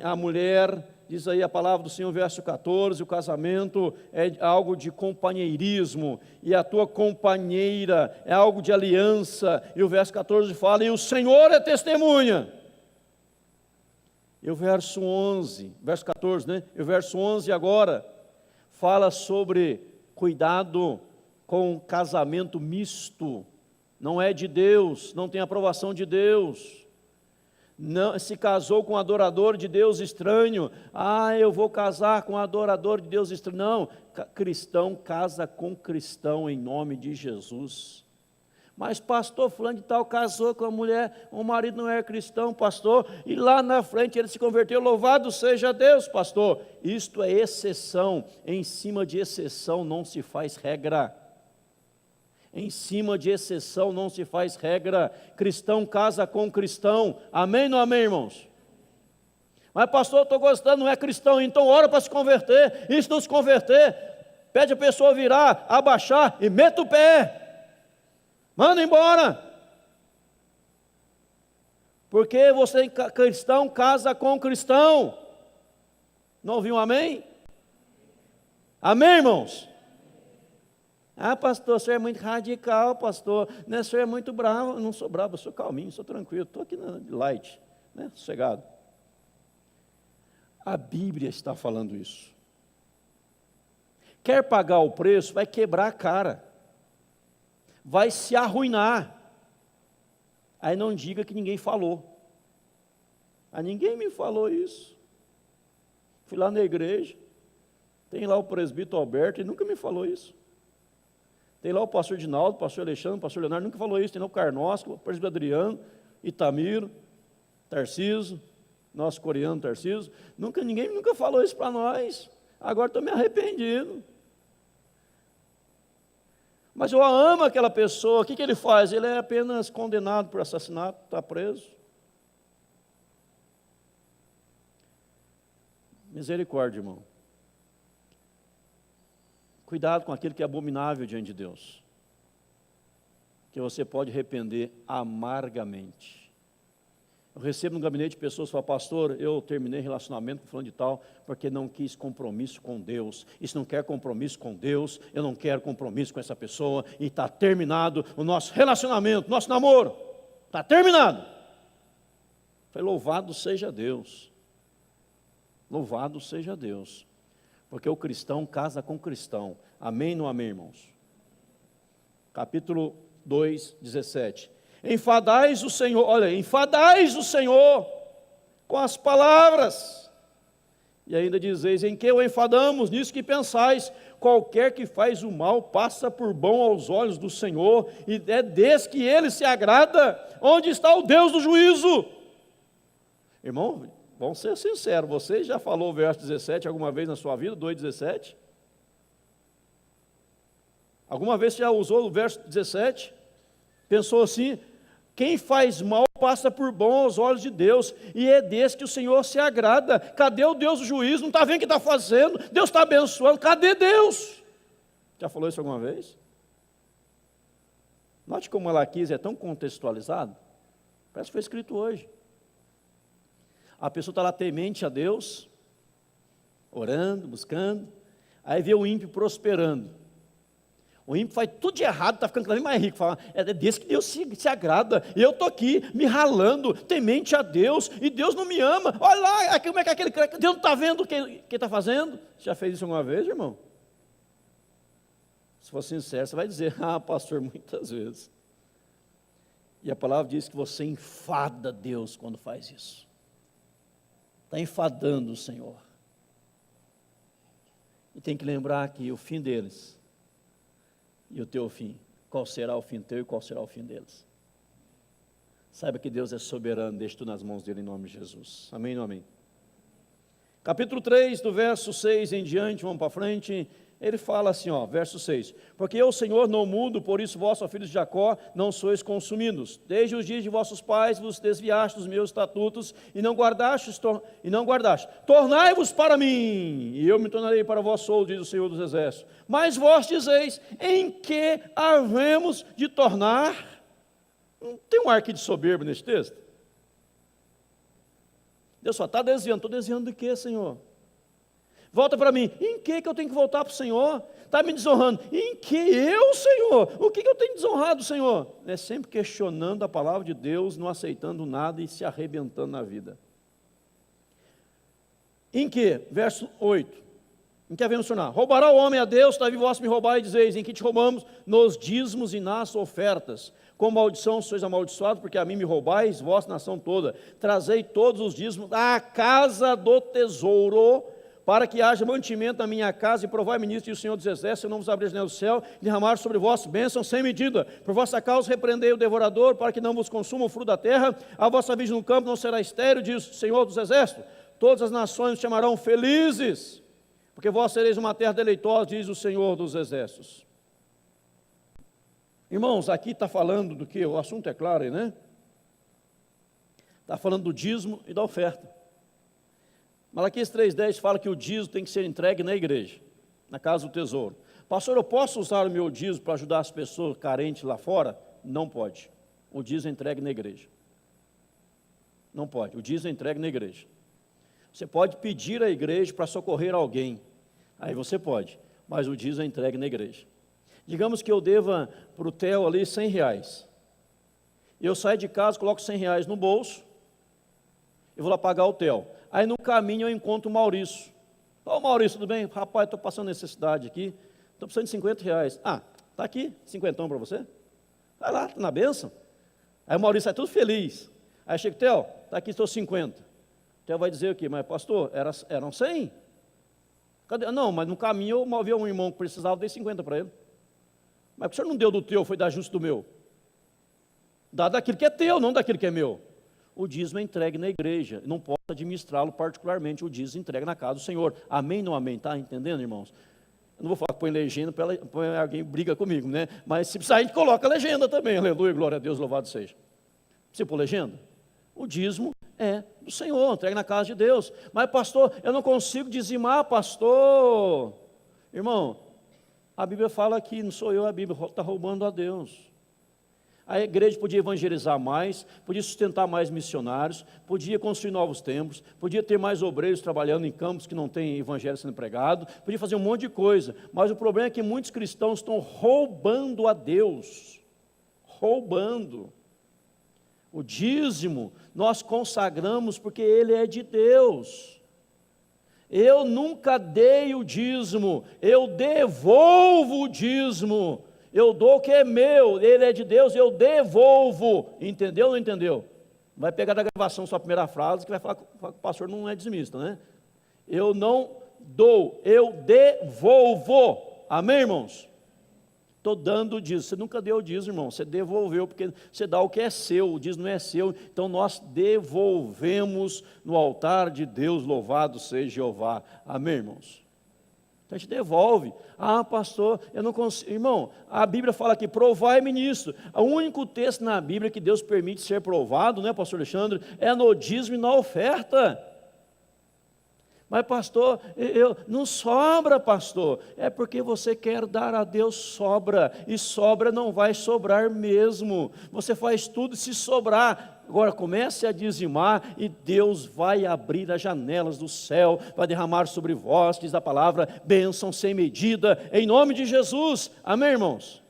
[SPEAKER 1] a mulher, diz aí a palavra do Senhor, verso 14, o casamento é algo de companheirismo, e a tua companheira é algo de aliança, e o verso 14 fala, e o Senhor é testemunha. E o verso 14, né? E o verso 11 agora, fala sobre cuidado com casamento misto, não é de Deus, não tem aprovação de Deus. Não, se casou com um adorador de Deus estranho, eu vou casar com um adorador de Deus estranho, não, cristão casa com cristão em nome de Jesus. Mas pastor fulano de tal casou com a mulher, o marido não é cristão, pastor, e lá na frente ele se converteu, louvado seja Deus, pastor. Isto é exceção, em cima de exceção não se faz regra. Em cima de exceção não se faz regra, cristão casa com cristão, amém ou não amém, irmãos? Mas pastor, eu estou gostando, não é cristão, então ora para se converter, e se não se converter, pede a pessoa virar, abaixar e meta o pé, manda embora, porque você cristão casa com cristão, não ouviu um amém? Amém, irmãos? Pastor, o senhor é muito radical, pastor, né? O senhor é muito bravo. Eu não sou bravo, eu sou calminho, sou tranquilo, estou aqui na light, né? Sossegado. A Bíblia está falando isso. Quer pagar o preço, vai quebrar a cara, vai se arruinar. Aí não diga que ninguém falou. Ah, ninguém me falou isso. Fui lá na igreja, tem lá o presbítero Alberto, ele nunca me falou isso. Tem lá o pastor Dinaldo, o pastor Alexandre, o pastor Leonardo, nunca falou isso. Tem lá o Carnosco, o presbítero Adriano, Itamiro, Tarciso, nosso coreano Tarciso. Ninguém nunca falou isso para nós. Agora estou me arrependido. Mas eu amo aquela pessoa, o que ele faz? Ele é apenas condenado por assassinato, está preso. Misericórdia, irmão. Cuidado com aquilo que é abominável diante de Deus, que você pode arrepender amargamente. Eu recebo no gabinete pessoas que falam: pastor, eu terminei relacionamento com fulano de tal, porque não quis compromisso com Deus. E se não quer compromisso com Deus, eu não quero compromisso com essa pessoa, e está terminado o nosso relacionamento, nosso namoro, está terminado. Foi louvado seja Deus, louvado seja Deus, porque o cristão casa com cristão, amém ou não amém, irmãos? Capítulo 2, 17. Enfadais o Senhor, olha, enfadais o Senhor com as palavras, e ainda dizeis: em que o enfadamos? Nisso que pensais, qualquer que faz o mal passa por bom aos olhos do Senhor, e é desse que ele se agrada. Onde está o Deus do juízo? Irmão, vamos ser sinceros, você já falou o verso 17 alguma vez na sua vida, 2,17? Alguma vez você já usou o verso 17? Pensou assim: quem faz mal passa por bom aos olhos de Deus, e é desse que o Senhor se agrada. Cadê o Deus do juízo? Não está vendo o que está fazendo? Deus está abençoando, cadê Deus? Já falou isso alguma vez? Note como Malaquias é tão contextualizado, parece que foi escrito hoje. A pessoa está lá temente a Deus, orando, buscando, aí vê o ímpio prosperando. O ímpio faz tudo de errado, está ficando cada vez mais rico. Fala: é desse que Deus se agrada. E eu estou aqui me ralando, temente a Deus, e Deus não me ama. Olha lá, como é que aquele Deus não está vendo o que está fazendo? Você já fez isso alguma vez, irmão? Se for sincero, você vai dizer: ah, pastor, muitas vezes. E a palavra diz que você enfada Deus quando faz isso. Está enfadando o Senhor. E tem que lembrar que o fim deles e o teu fim, qual será o fim teu e qual será o fim deles? Saiba que Deus é soberano, deixa tudo nas mãos dele, em nome de Jesus. Amém ou amém? Capítulo 3, do verso 6 em diante, vamos para frente. Ele fala assim, verso 6: porque eu, Senhor, não mudo, por isso vós, ó filhos de Jacó, não sois consumidos. Desde os dias de vossos pais vos desviaste dos meus estatutos, e não guardastes. Tornai-vos para mim, e eu me tornarei para vós sou, diz o Senhor dos Exércitos. Mas vós dizeis: em que havemos de tornar? Não tem um ar aqui de soberbo nesse texto? Deus só está desviando. Estou desviando de quê, Senhor? Volta para mim: em que eu tenho que voltar para o Senhor? Está me desonrando. Em que eu, Senhor? O que eu tenho desonrado, Senhor? É sempre questionando a palavra de Deus, não aceitando nada e se arrebentando na vida. Em que? Verso 8. Em que havemos tornar? Roubará o homem a Deus, daí vós me roubai e dizeis: em que te roubamos? Nos dízimos e nas ofertas. Com maldição sois amaldiçoados, porque a mim me roubais, vossa nação toda. Trazei todos os dízimos à casa do tesouro, para que haja mantimento na minha casa, e provai-me nisto, e o Senhor dos Exércitos, eu não vos abri a janela do céu, e derramar sobre vós bênçãos sem medida. Por vossa causa repreendei o devorador, para que não vos consuma o fruto da terra. A vossa virgem no campo não será estéril, diz o Senhor dos Exércitos. Todas as nações chamarão felizes, porque vós sereis uma terra deleitosa, diz o Senhor dos Exércitos. Irmãos, aqui está falando do que? O assunto é claro aí, né? Está falando do dízimo e da oferta. Malaquias 3,10 fala que o dízimo tem que ser entregue na igreja, na casa do tesouro. Pastor, eu posso usar o meu dízimo para ajudar as pessoas carentes lá fora? Não pode. O dízimo é entregue na igreja. Não pode. O dízimo é entregue na igreja. Você pode pedir à igreja para socorrer alguém. Aí você pode. Mas o dízimo é entregue na igreja. Digamos que eu deva para o Theo ali R$100. Eu saio de casa, coloco R$100 no bolso, eu vou lá pagar o Theo. Aí no caminho eu encontro o Maurício. Ô Maurício, tudo bem? Rapaz, estou passando necessidade aqui, estou precisando de R$50. Ah, está aqui, cinquentão para você. Vai lá, está na bênção. Aí o Maurício sai tudo feliz. Aí chega: Theo, está aqui, estou 50. Então vai dizer o quê? Mas pastor, eram 100? Cadê? Não, mas no caminho eu movi um irmão que precisava, dei 50 para ele. Mas o senhor não deu do teu, foi dar justo do meu. Dá daquilo que é teu, não daquilo que é meu. O dízimo é entregue na igreja, não posso administrá-lo particularmente, o dízimo entregue na casa do Senhor. Amém, não amém? Está entendendo, irmãos? Eu não vou falar que põe legenda, para alguém briga comigo, né? Mas se precisar, a gente coloca legenda também, aleluia, glória a Deus, louvado seja. Você pôr legenda? O dízimo é do Senhor, entregue na casa de Deus. Mas pastor, eu não consigo dizimar, pastor. Irmão, a Bíblia fala que não sou eu, a Bíblia está roubando a Deus. A igreja podia evangelizar mais, podia sustentar mais missionários, podia construir novos templos, podia ter mais obreiros trabalhando em campos que não tem evangelho sendo pregado, podia fazer um monte de coisa, mas o problema é que muitos cristãos estão roubando a Deus, roubando. O dízimo nós consagramos porque ele é de Deus. Eu nunca dei o dízimo, eu devolvo o dízimo. Eu dou o que é meu, ele é de Deus, eu devolvo. Entendeu ou não entendeu? Vai pegar da gravação sua primeira frase, que vai falar que o pastor não é dizimista, né? Eu não dou, eu devolvo. Amém, irmãos? Estou dando o dízimo. Você nunca deu o dízimo, irmão. Você devolveu, porque você dá o que é seu, o dízimo não é seu. Então nós devolvemos no altar de Deus, louvado seja Jeová. Amém, irmãos? Então a gente devolve. Ah, pastor, eu não consigo. Irmão, a Bíblia fala aqui, provai-me nisso. O único texto na Bíblia que Deus permite ser provado, né, pastor Alexandre, é no dízimo e na oferta. Mas pastor, não sobra, pastor. É porque você quer dar a Deus sobra, e sobra não vai sobrar mesmo. Você faz tudo se sobrar. Agora comece a dizimar e Deus vai abrir as janelas do céu, vai derramar sobre vós, diz a palavra, bênção sem medida, em nome de Jesus. Amém, irmãos?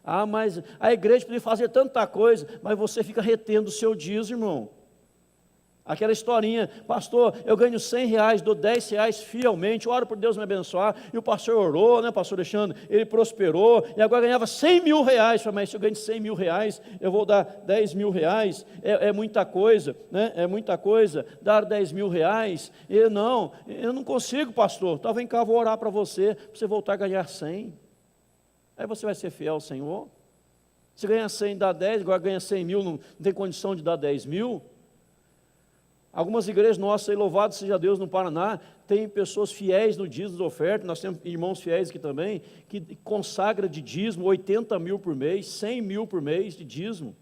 [SPEAKER 1] Ah, mas a igreja podia fazer tanta coisa, mas você fica retendo o seu dízimo, irmão. Aquela historinha, pastor, eu ganho R$100, dou R$10 fielmente, oro por Deus me abençoar, e o pastor orou, né, pastor Alexandre, ele prosperou, e agora ganhava R$100 mil, mas se eu ganho R$100 mil, eu vou dar R$10 mil, é muita coisa, né, é muita coisa, dar R$10 mil, eu não consigo, pastor, então vem cá, vou orar para você voltar a ganhar 100, aí você vai ser fiel ao Senhor, se ganha 100, dá 10, agora ganha 100 mil, não tem condição de dar 10 mil, algumas igrejas nossas, louvado seja Deus, no Paraná, tem pessoas fiéis no dízimo da oferta, nós temos irmãos fiéis aqui também, que consagra de dízimo 80 mil por mês, 100 mil por mês de dízimo.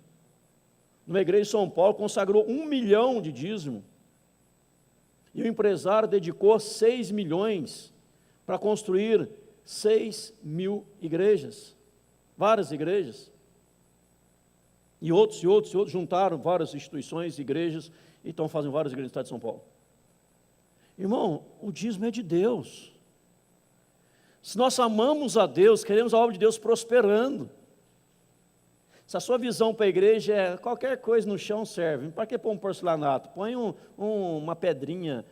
[SPEAKER 1] Numa igreja de São Paulo, consagrou 1 milhão de dízimo. E o empresário dedicou 6 milhões para construir 6 mil igrejas, várias igrejas. E outros juntaram várias instituições, igrejas, e estão fazendo várias igrejas no estado de São Paulo. Irmão, o dízimo é de Deus. Se nós amamos a Deus, queremos a obra de Deus prosperando. Se a sua visão para a igreja é qualquer coisa no chão serve, para que pôr um porcelanato? Põe uma pedrinha,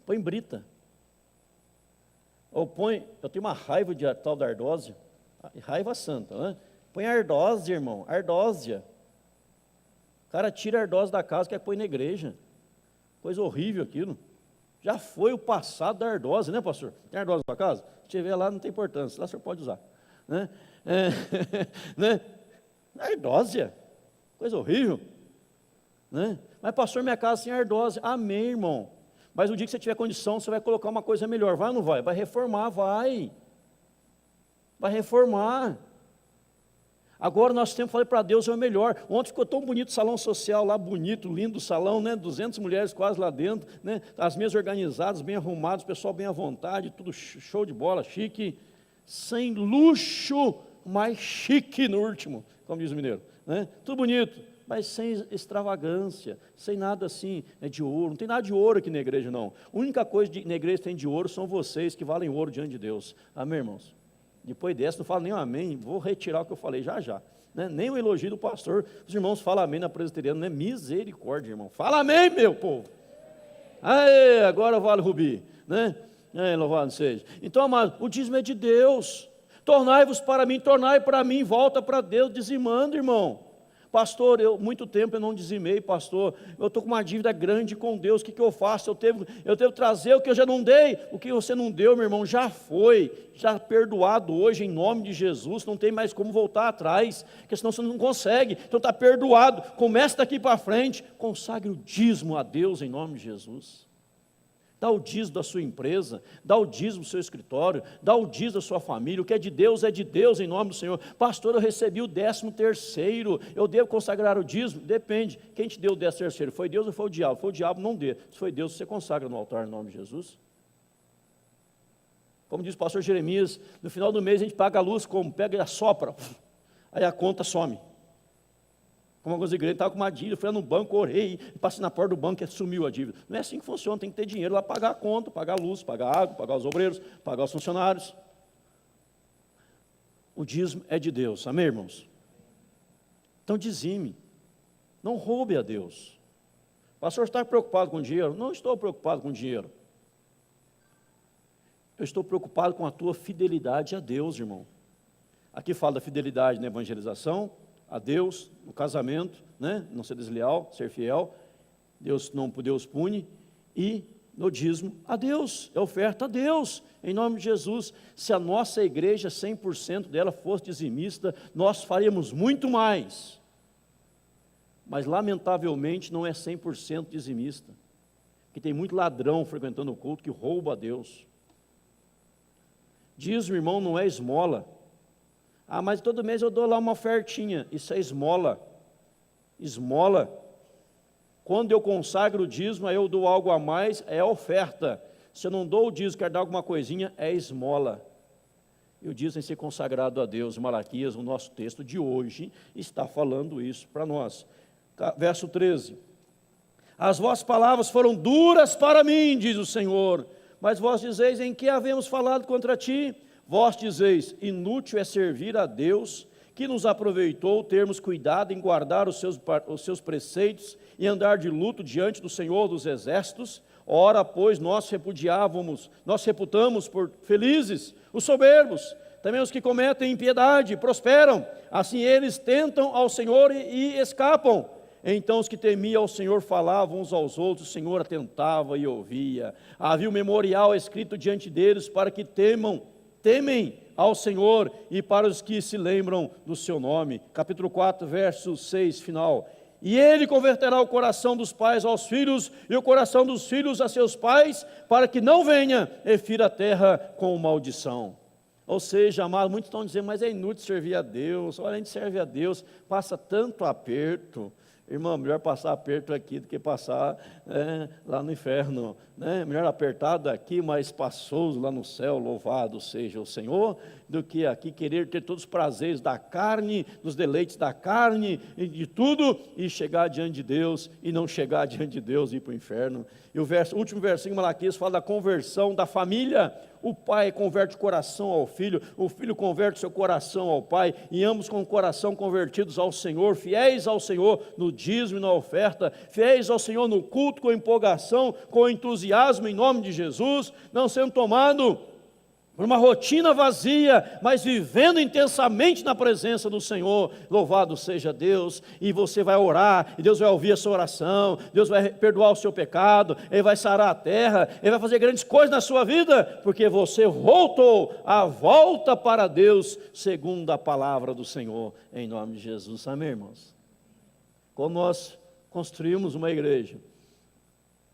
[SPEAKER 1] põe brita. Ou põe, eu tenho uma raiva de tal da ardósia, raiva santa, né? Põe ardósia, irmão, ardósia. O cara tira a ardósia da casa, quer pôr na igreja. Coisa horrível aquilo. Já foi o passado da ardósia, né, pastor? Tem ardósia na sua casa? Se tiver lá, não tem importância, lá o senhor pode usar. Né? Né? Ardósia, coisa horrível. Né? Mas pastor, minha casa tem ardósia. Amém, irmão. Mas o dia que você tiver condição, você vai colocar uma coisa melhor. Vai ou não vai? Vai reformar, vai. Vai reformar. Agora nós temos que falar para Deus é o melhor. Ontem ficou tão bonito o salão social lá, bonito, lindo o salão, né? 200 mulheres quase lá dentro, né? As mesas organizadas, bem arrumadas, o pessoal bem à vontade, tudo show de bola, chique, sem luxo, mas chique no último, como diz o mineiro, né? Tudo bonito, mas sem extravagância, sem nada assim, de ouro. Não tem nada de ouro aqui na igreja, não. A única coisa na igreja que tem de ouro são vocês que valem ouro diante de Deus. Amém, irmãos? Depois dessa, não falo nem um amém, vou retirar o que eu falei já. Né? Nem o elogio do pastor, os irmãos falam amém na presbiteriana, né? Misericórdia, irmão. Fala amém, meu povo. Aê, agora vale Rubi, né? Louvado seja. Então, amado, o dízimo é de Deus. Tornai-vos para mim, tornai para mim, volta para Deus, dizimando, irmão. Pastor, muito tempo eu não dizimei, pastor, eu estou com uma dívida grande com Deus, o que eu faço? Eu devo trazer o que eu já não dei. O que você não deu, meu irmão, já foi, já perdoado hoje, em nome de Jesus, não tem mais como voltar atrás, porque senão você não consegue, então está perdoado, começa daqui para frente, consagre o dízimo a Deus em nome de Jesus. Dá o dízimo da sua empresa, dá o dízimo do seu escritório, dá o dízimo da sua família, o que é de Deus em nome do Senhor. Pastor, eu recebi o 13º, eu devo consagrar o dízimo? Depende, quem te deu o 13º? Foi Deus ou foi o diabo? Foi o diabo, não dê. Se foi Deus, você consagra no altar em nome de Jesus. Como diz o pastor Jeremias, no final do mês a gente paga a luz como? Pega e assopra, aí a conta some. Como algumas igrejas estavam com uma dívida, fui lá no banco, orei, passei na porta do banco e sumiu a dívida. Não é assim que funciona, tem que ter dinheiro lá para pagar a conta, pagar a luz, pagar a água, pagar os obreiros, pagar os funcionários. O dízimo é de Deus, amém, irmãos? Então dizime, não roube a Deus. O pastor está preocupado com dinheiro? Não estou preocupado com dinheiro. Eu estou preocupado com a tua fidelidade a Deus, irmão. Aqui fala da fidelidade na evangelização, a Deus, no casamento, né? Não ser desleal, ser fiel, Deus pune, e no dízimo a Deus, é oferta a Deus, em nome de Jesus. Se a nossa igreja, 100% dela fosse dizimista, nós faríamos muito mais, mas lamentavelmente não é 100% dizimista, porque tem muito ladrão frequentando o culto que rouba a Deus. Dízimo, irmão, não é esmola. Ah, mas todo mês eu dou lá uma ofertinha. Isso é esmola. Esmola. Quando eu consagro o dízimo, aí eu dou algo a mais, é oferta. Se eu não dou o dízimo, quero dar alguma coisinha, é esmola. E o dízimo tem que ser consagrado a Deus. Malaquias, o nosso texto de hoje, está falando isso para nós. Verso 13. As vossas palavras foram duras para mim, diz o Senhor, mas vós dizeis, em que havemos falado contra ti? Vós dizeis, inútil é servir a Deus, que nos aproveitou termos cuidado em guardar os seus preceitos e andar de luto diante do Senhor dos Exércitos. Ora, pois, nós reputamos por felizes os soberbos, também os que cometem impiedade prosperam, assim eles tentam ao Senhor e escapam. Então os que temiam ao Senhor falavam uns aos outros, o Senhor atentava e ouvia. Havia um memorial escrito diante deles para que temem ao Senhor e para os que se lembram do seu nome. Capítulo 4, verso 6, final. E ele converterá o coração dos pais aos filhos e o coração dos filhos a seus pais, para que não venha e fira a terra com maldição. Ou seja, amados, muitos estão dizendo, mas é inútil servir a Deus. Olha, a gente serve a Deus, passa tanto aperto. Irmão, melhor passar aperto aqui do que passar lá no inferno, né? Melhor apertado aqui, mais espaçoso lá no céu, louvado seja o Senhor, do que aqui querer ter todos os prazeres da carne, dos deleites da carne e de tudo, e chegar diante de Deus, e não chegar diante de Deus e ir para o inferno. E o último versículo de Malaquias fala da conversão da família. O pai converte o coração ao filho, o filho converte o seu coração ao pai, e ambos com o coração convertidos ao Senhor, fiéis ao Senhor no dízimo e na oferta, fiéis ao Senhor no culto, com empolgação, com entusiasmo, em nome de Jesus, não sendo tomado por uma rotina vazia, mas vivendo intensamente na presença do Senhor. Louvado seja Deus. E você vai orar, e Deus vai ouvir a sua oração, Deus vai perdoar o seu pecado, Ele vai sarar a terra, Ele vai fazer grandes coisas na sua vida, porque você voltou a volta para Deus, segundo a palavra do Senhor, em nome de Jesus. Amém, irmãos? Quando nós construímos uma igreja,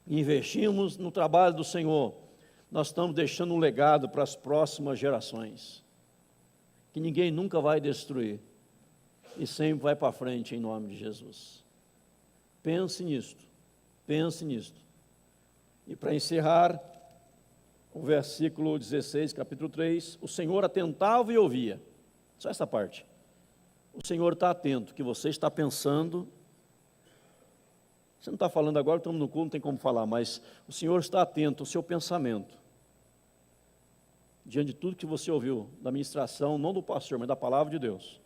[SPEAKER 1] investimos no trabalho do Senhor, nós estamos deixando um legado para as próximas gerações, que ninguém nunca vai destruir, e sempre vai para frente em nome de Jesus. Pense nisto, pense nisto. E para encerrar, o versículo 16, capítulo 3, o Senhor atentava e ouvia, só essa parte. O Senhor está atento, que você está pensando. Você não está falando agora, estamos no culto, não tem como falar, mas o Senhor está atento ao seu pensamento, diante de tudo que você ouviu, da ministração, não do pastor, mas da palavra de Deus.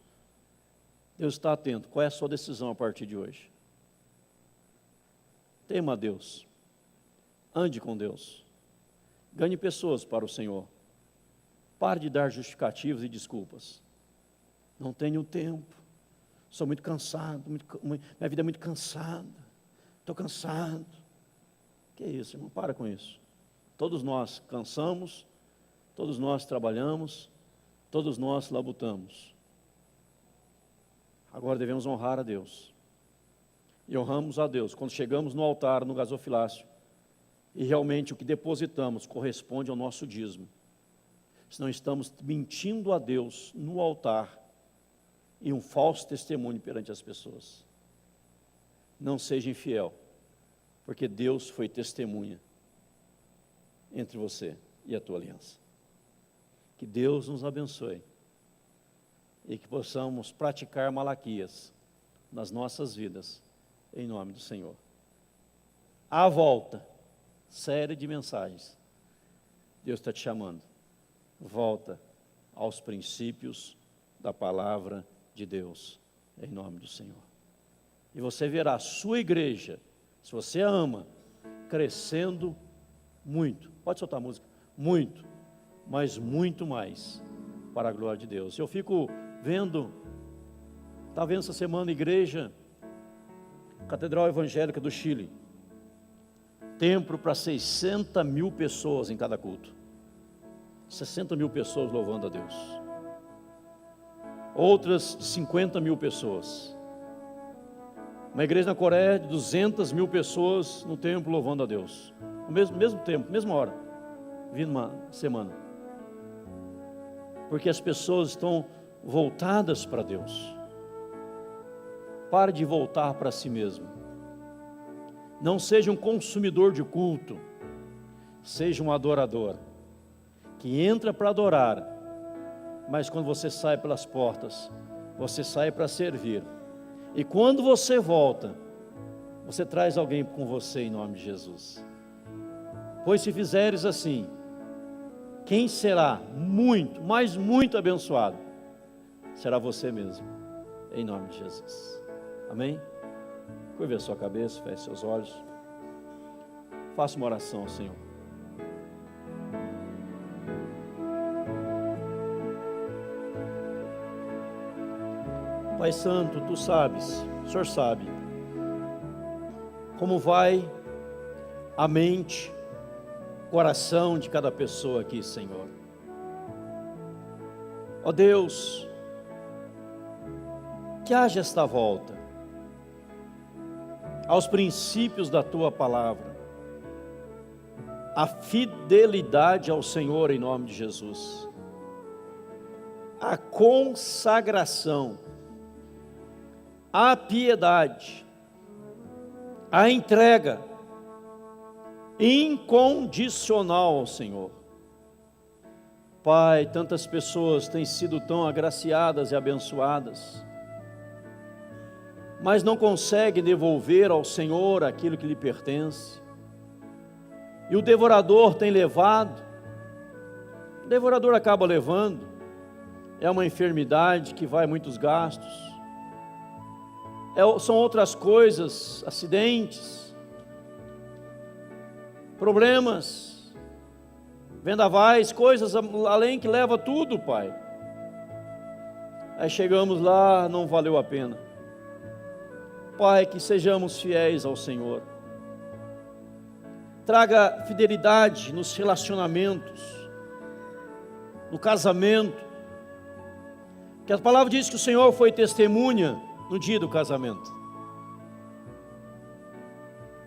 [SPEAKER 1] Deus está atento. Qual é a sua decisão a partir de hoje? Tema a Deus, ande com Deus, ganhe pessoas para o Senhor, pare de dar justificativas e desculpas. Não tenho tempo, Sou muito cansado, minha vida é muito cansada. Estou cansado. Que isso, irmão? Para com isso. Todos nós cansamos, todos nós trabalhamos, todos nós labutamos. Agora devemos honrar a Deus. E honramos a Deus quando chegamos no altar, no gasofilácio, e realmente o que depositamos corresponde ao nosso dízimo. Senão estamos mentindo a Deus no altar e um falso testemunho perante as pessoas. Não seja infiel, porque Deus foi testemunha entre você e a tua aliança. Que Deus nos abençoe e que possamos praticar Malaquias nas nossas vidas, em nome do Senhor. À volta, série de mensagens. Deus está te chamando. Volta aos princípios da palavra de Deus, em nome do Senhor. E você verá a sua igreja, se você a ama, crescendo muito. Pode soltar a música. Muito, mas muito mais para a glória de Deus. Eu fico vendo, estava vendo essa semana igreja, Catedral Evangélica do Chile, templo para 60 mil pessoas em cada culto, 60 mil pessoas louvando a Deus, outras 50 mil pessoas, uma igreja na Coreia de 200 mil pessoas no templo louvando a Deus, no mesmo tempo, mesma hora, vindo uma semana, porque as pessoas estão voltadas para Deus. Pare de voltar para si mesmo. Não seja um consumidor de culto, seja um adorador, que entra para adorar, mas quando você sai pelas portas, você sai para servir. E quando você volta, você traz alguém com você em nome de Jesus. Pois se fizeres assim, quem será muito, mas muito abençoado, será você mesmo, em nome de Jesus. Amém? Curve a sua cabeça, feche seus olhos. Faça uma oração ao Senhor. Pai Santo, Tu sabes, o Senhor sabe, como vai a mente, o coração de cada pessoa aqui, Senhor. Ó Deus, que haja esta volta aos princípios da Tua palavra, a fidelidade ao Senhor em nome de Jesus, a consagração, a piedade, a entrega incondicional ao Senhor. Pai, tantas pessoas têm sido tão agraciadas e abençoadas, mas não conseguem devolver ao Senhor aquilo que lhe pertence, e o devorador tem levado, o devorador acaba levando, é uma enfermidade que vai muitos gastos, são outras coisas, acidentes, problemas, vendavais, coisas além que leva tudo, Pai. Aí chegamos lá, não valeu a pena. Pai, que sejamos fiéis ao Senhor. Traga fidelidade nos relacionamentos, no casamento. Que a palavra diz que o Senhor foi testemunha no dia do casamento.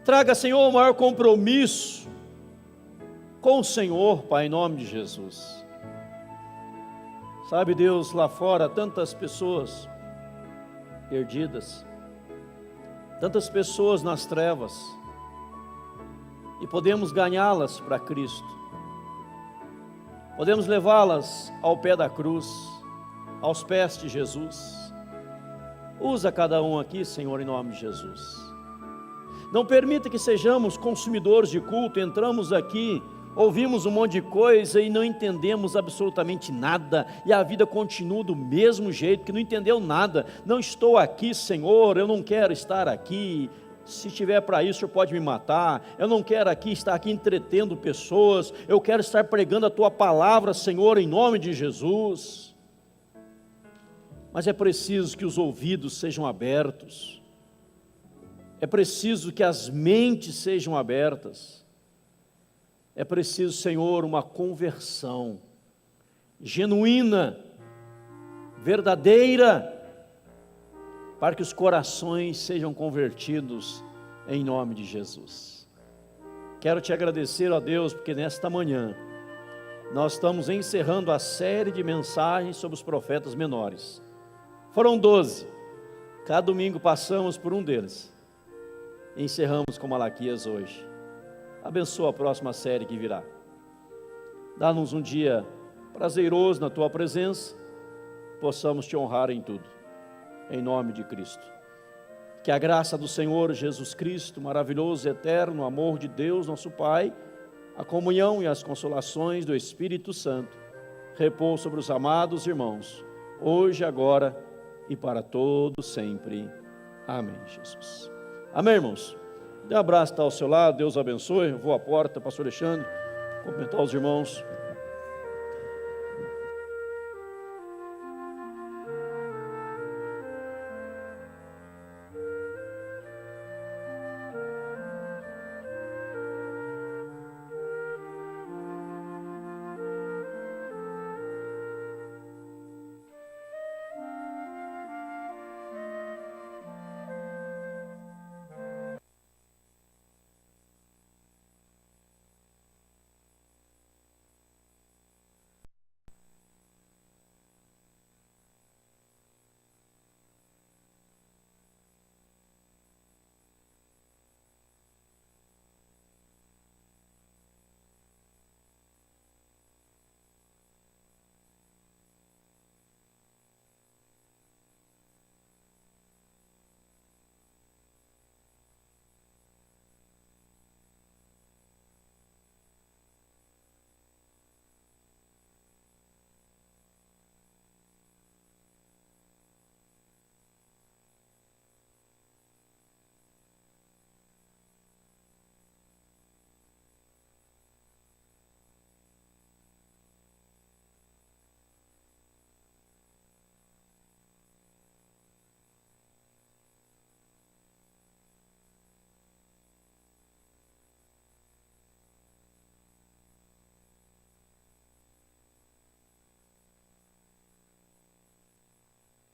[SPEAKER 1] Traga, Senhor, o maior compromisso com o Senhor, Pai, em nome de Jesus. Sabe, Deus, lá fora, tantas pessoas perdidas, tantas pessoas nas trevas, e podemos ganhá-las para Cristo, podemos levá-las ao pé da cruz, aos pés de Jesus. Usa cada um aqui, Senhor, em nome de Jesus. Não permita que sejamos consumidores de culto, entramos aqui, ouvimos um monte de coisa e não entendemos absolutamente nada, e a vida continua do mesmo jeito, que não entendeu nada. Não estou aqui, Senhor, eu não quero estar aqui, se estiver para isso, o Senhor pode me matar. Eu não quero estar aqui entretendo pessoas, eu quero estar pregando a Tua palavra, Senhor, em nome de Jesus. mas é preciso que os ouvidos sejam abertos, é preciso que as mentes sejam abertas, é preciso, Senhor, uma conversão genuína, verdadeira, para que os corações sejam convertidos em nome de Jesus. Quero te agradecer, ó Deus, porque nesta manhã nós estamos encerrando a série de mensagens sobre os profetas menores. Foram 12, cada domingo passamos por um deles. Encerramos com Malaquias hoje. Abençoa a próxima série que virá. Dá-nos um dia prazeroso na Tua presença, possamos Te honrar em tudo, em nome de Cristo. Que a graça do Senhor Jesus Cristo, maravilhoso e eterno amor de Deus, nosso Pai, a comunhão e as consolações do Espírito Santo, repousem sobre os amados irmãos, hoje, agora e para todos sempre. Amém, Jesus. Amém, irmãos? Dê um abraço, está ao seu lado, Deus abençoe. Eu vou à porta, pastor Alexandre, cumprimentar os irmãos.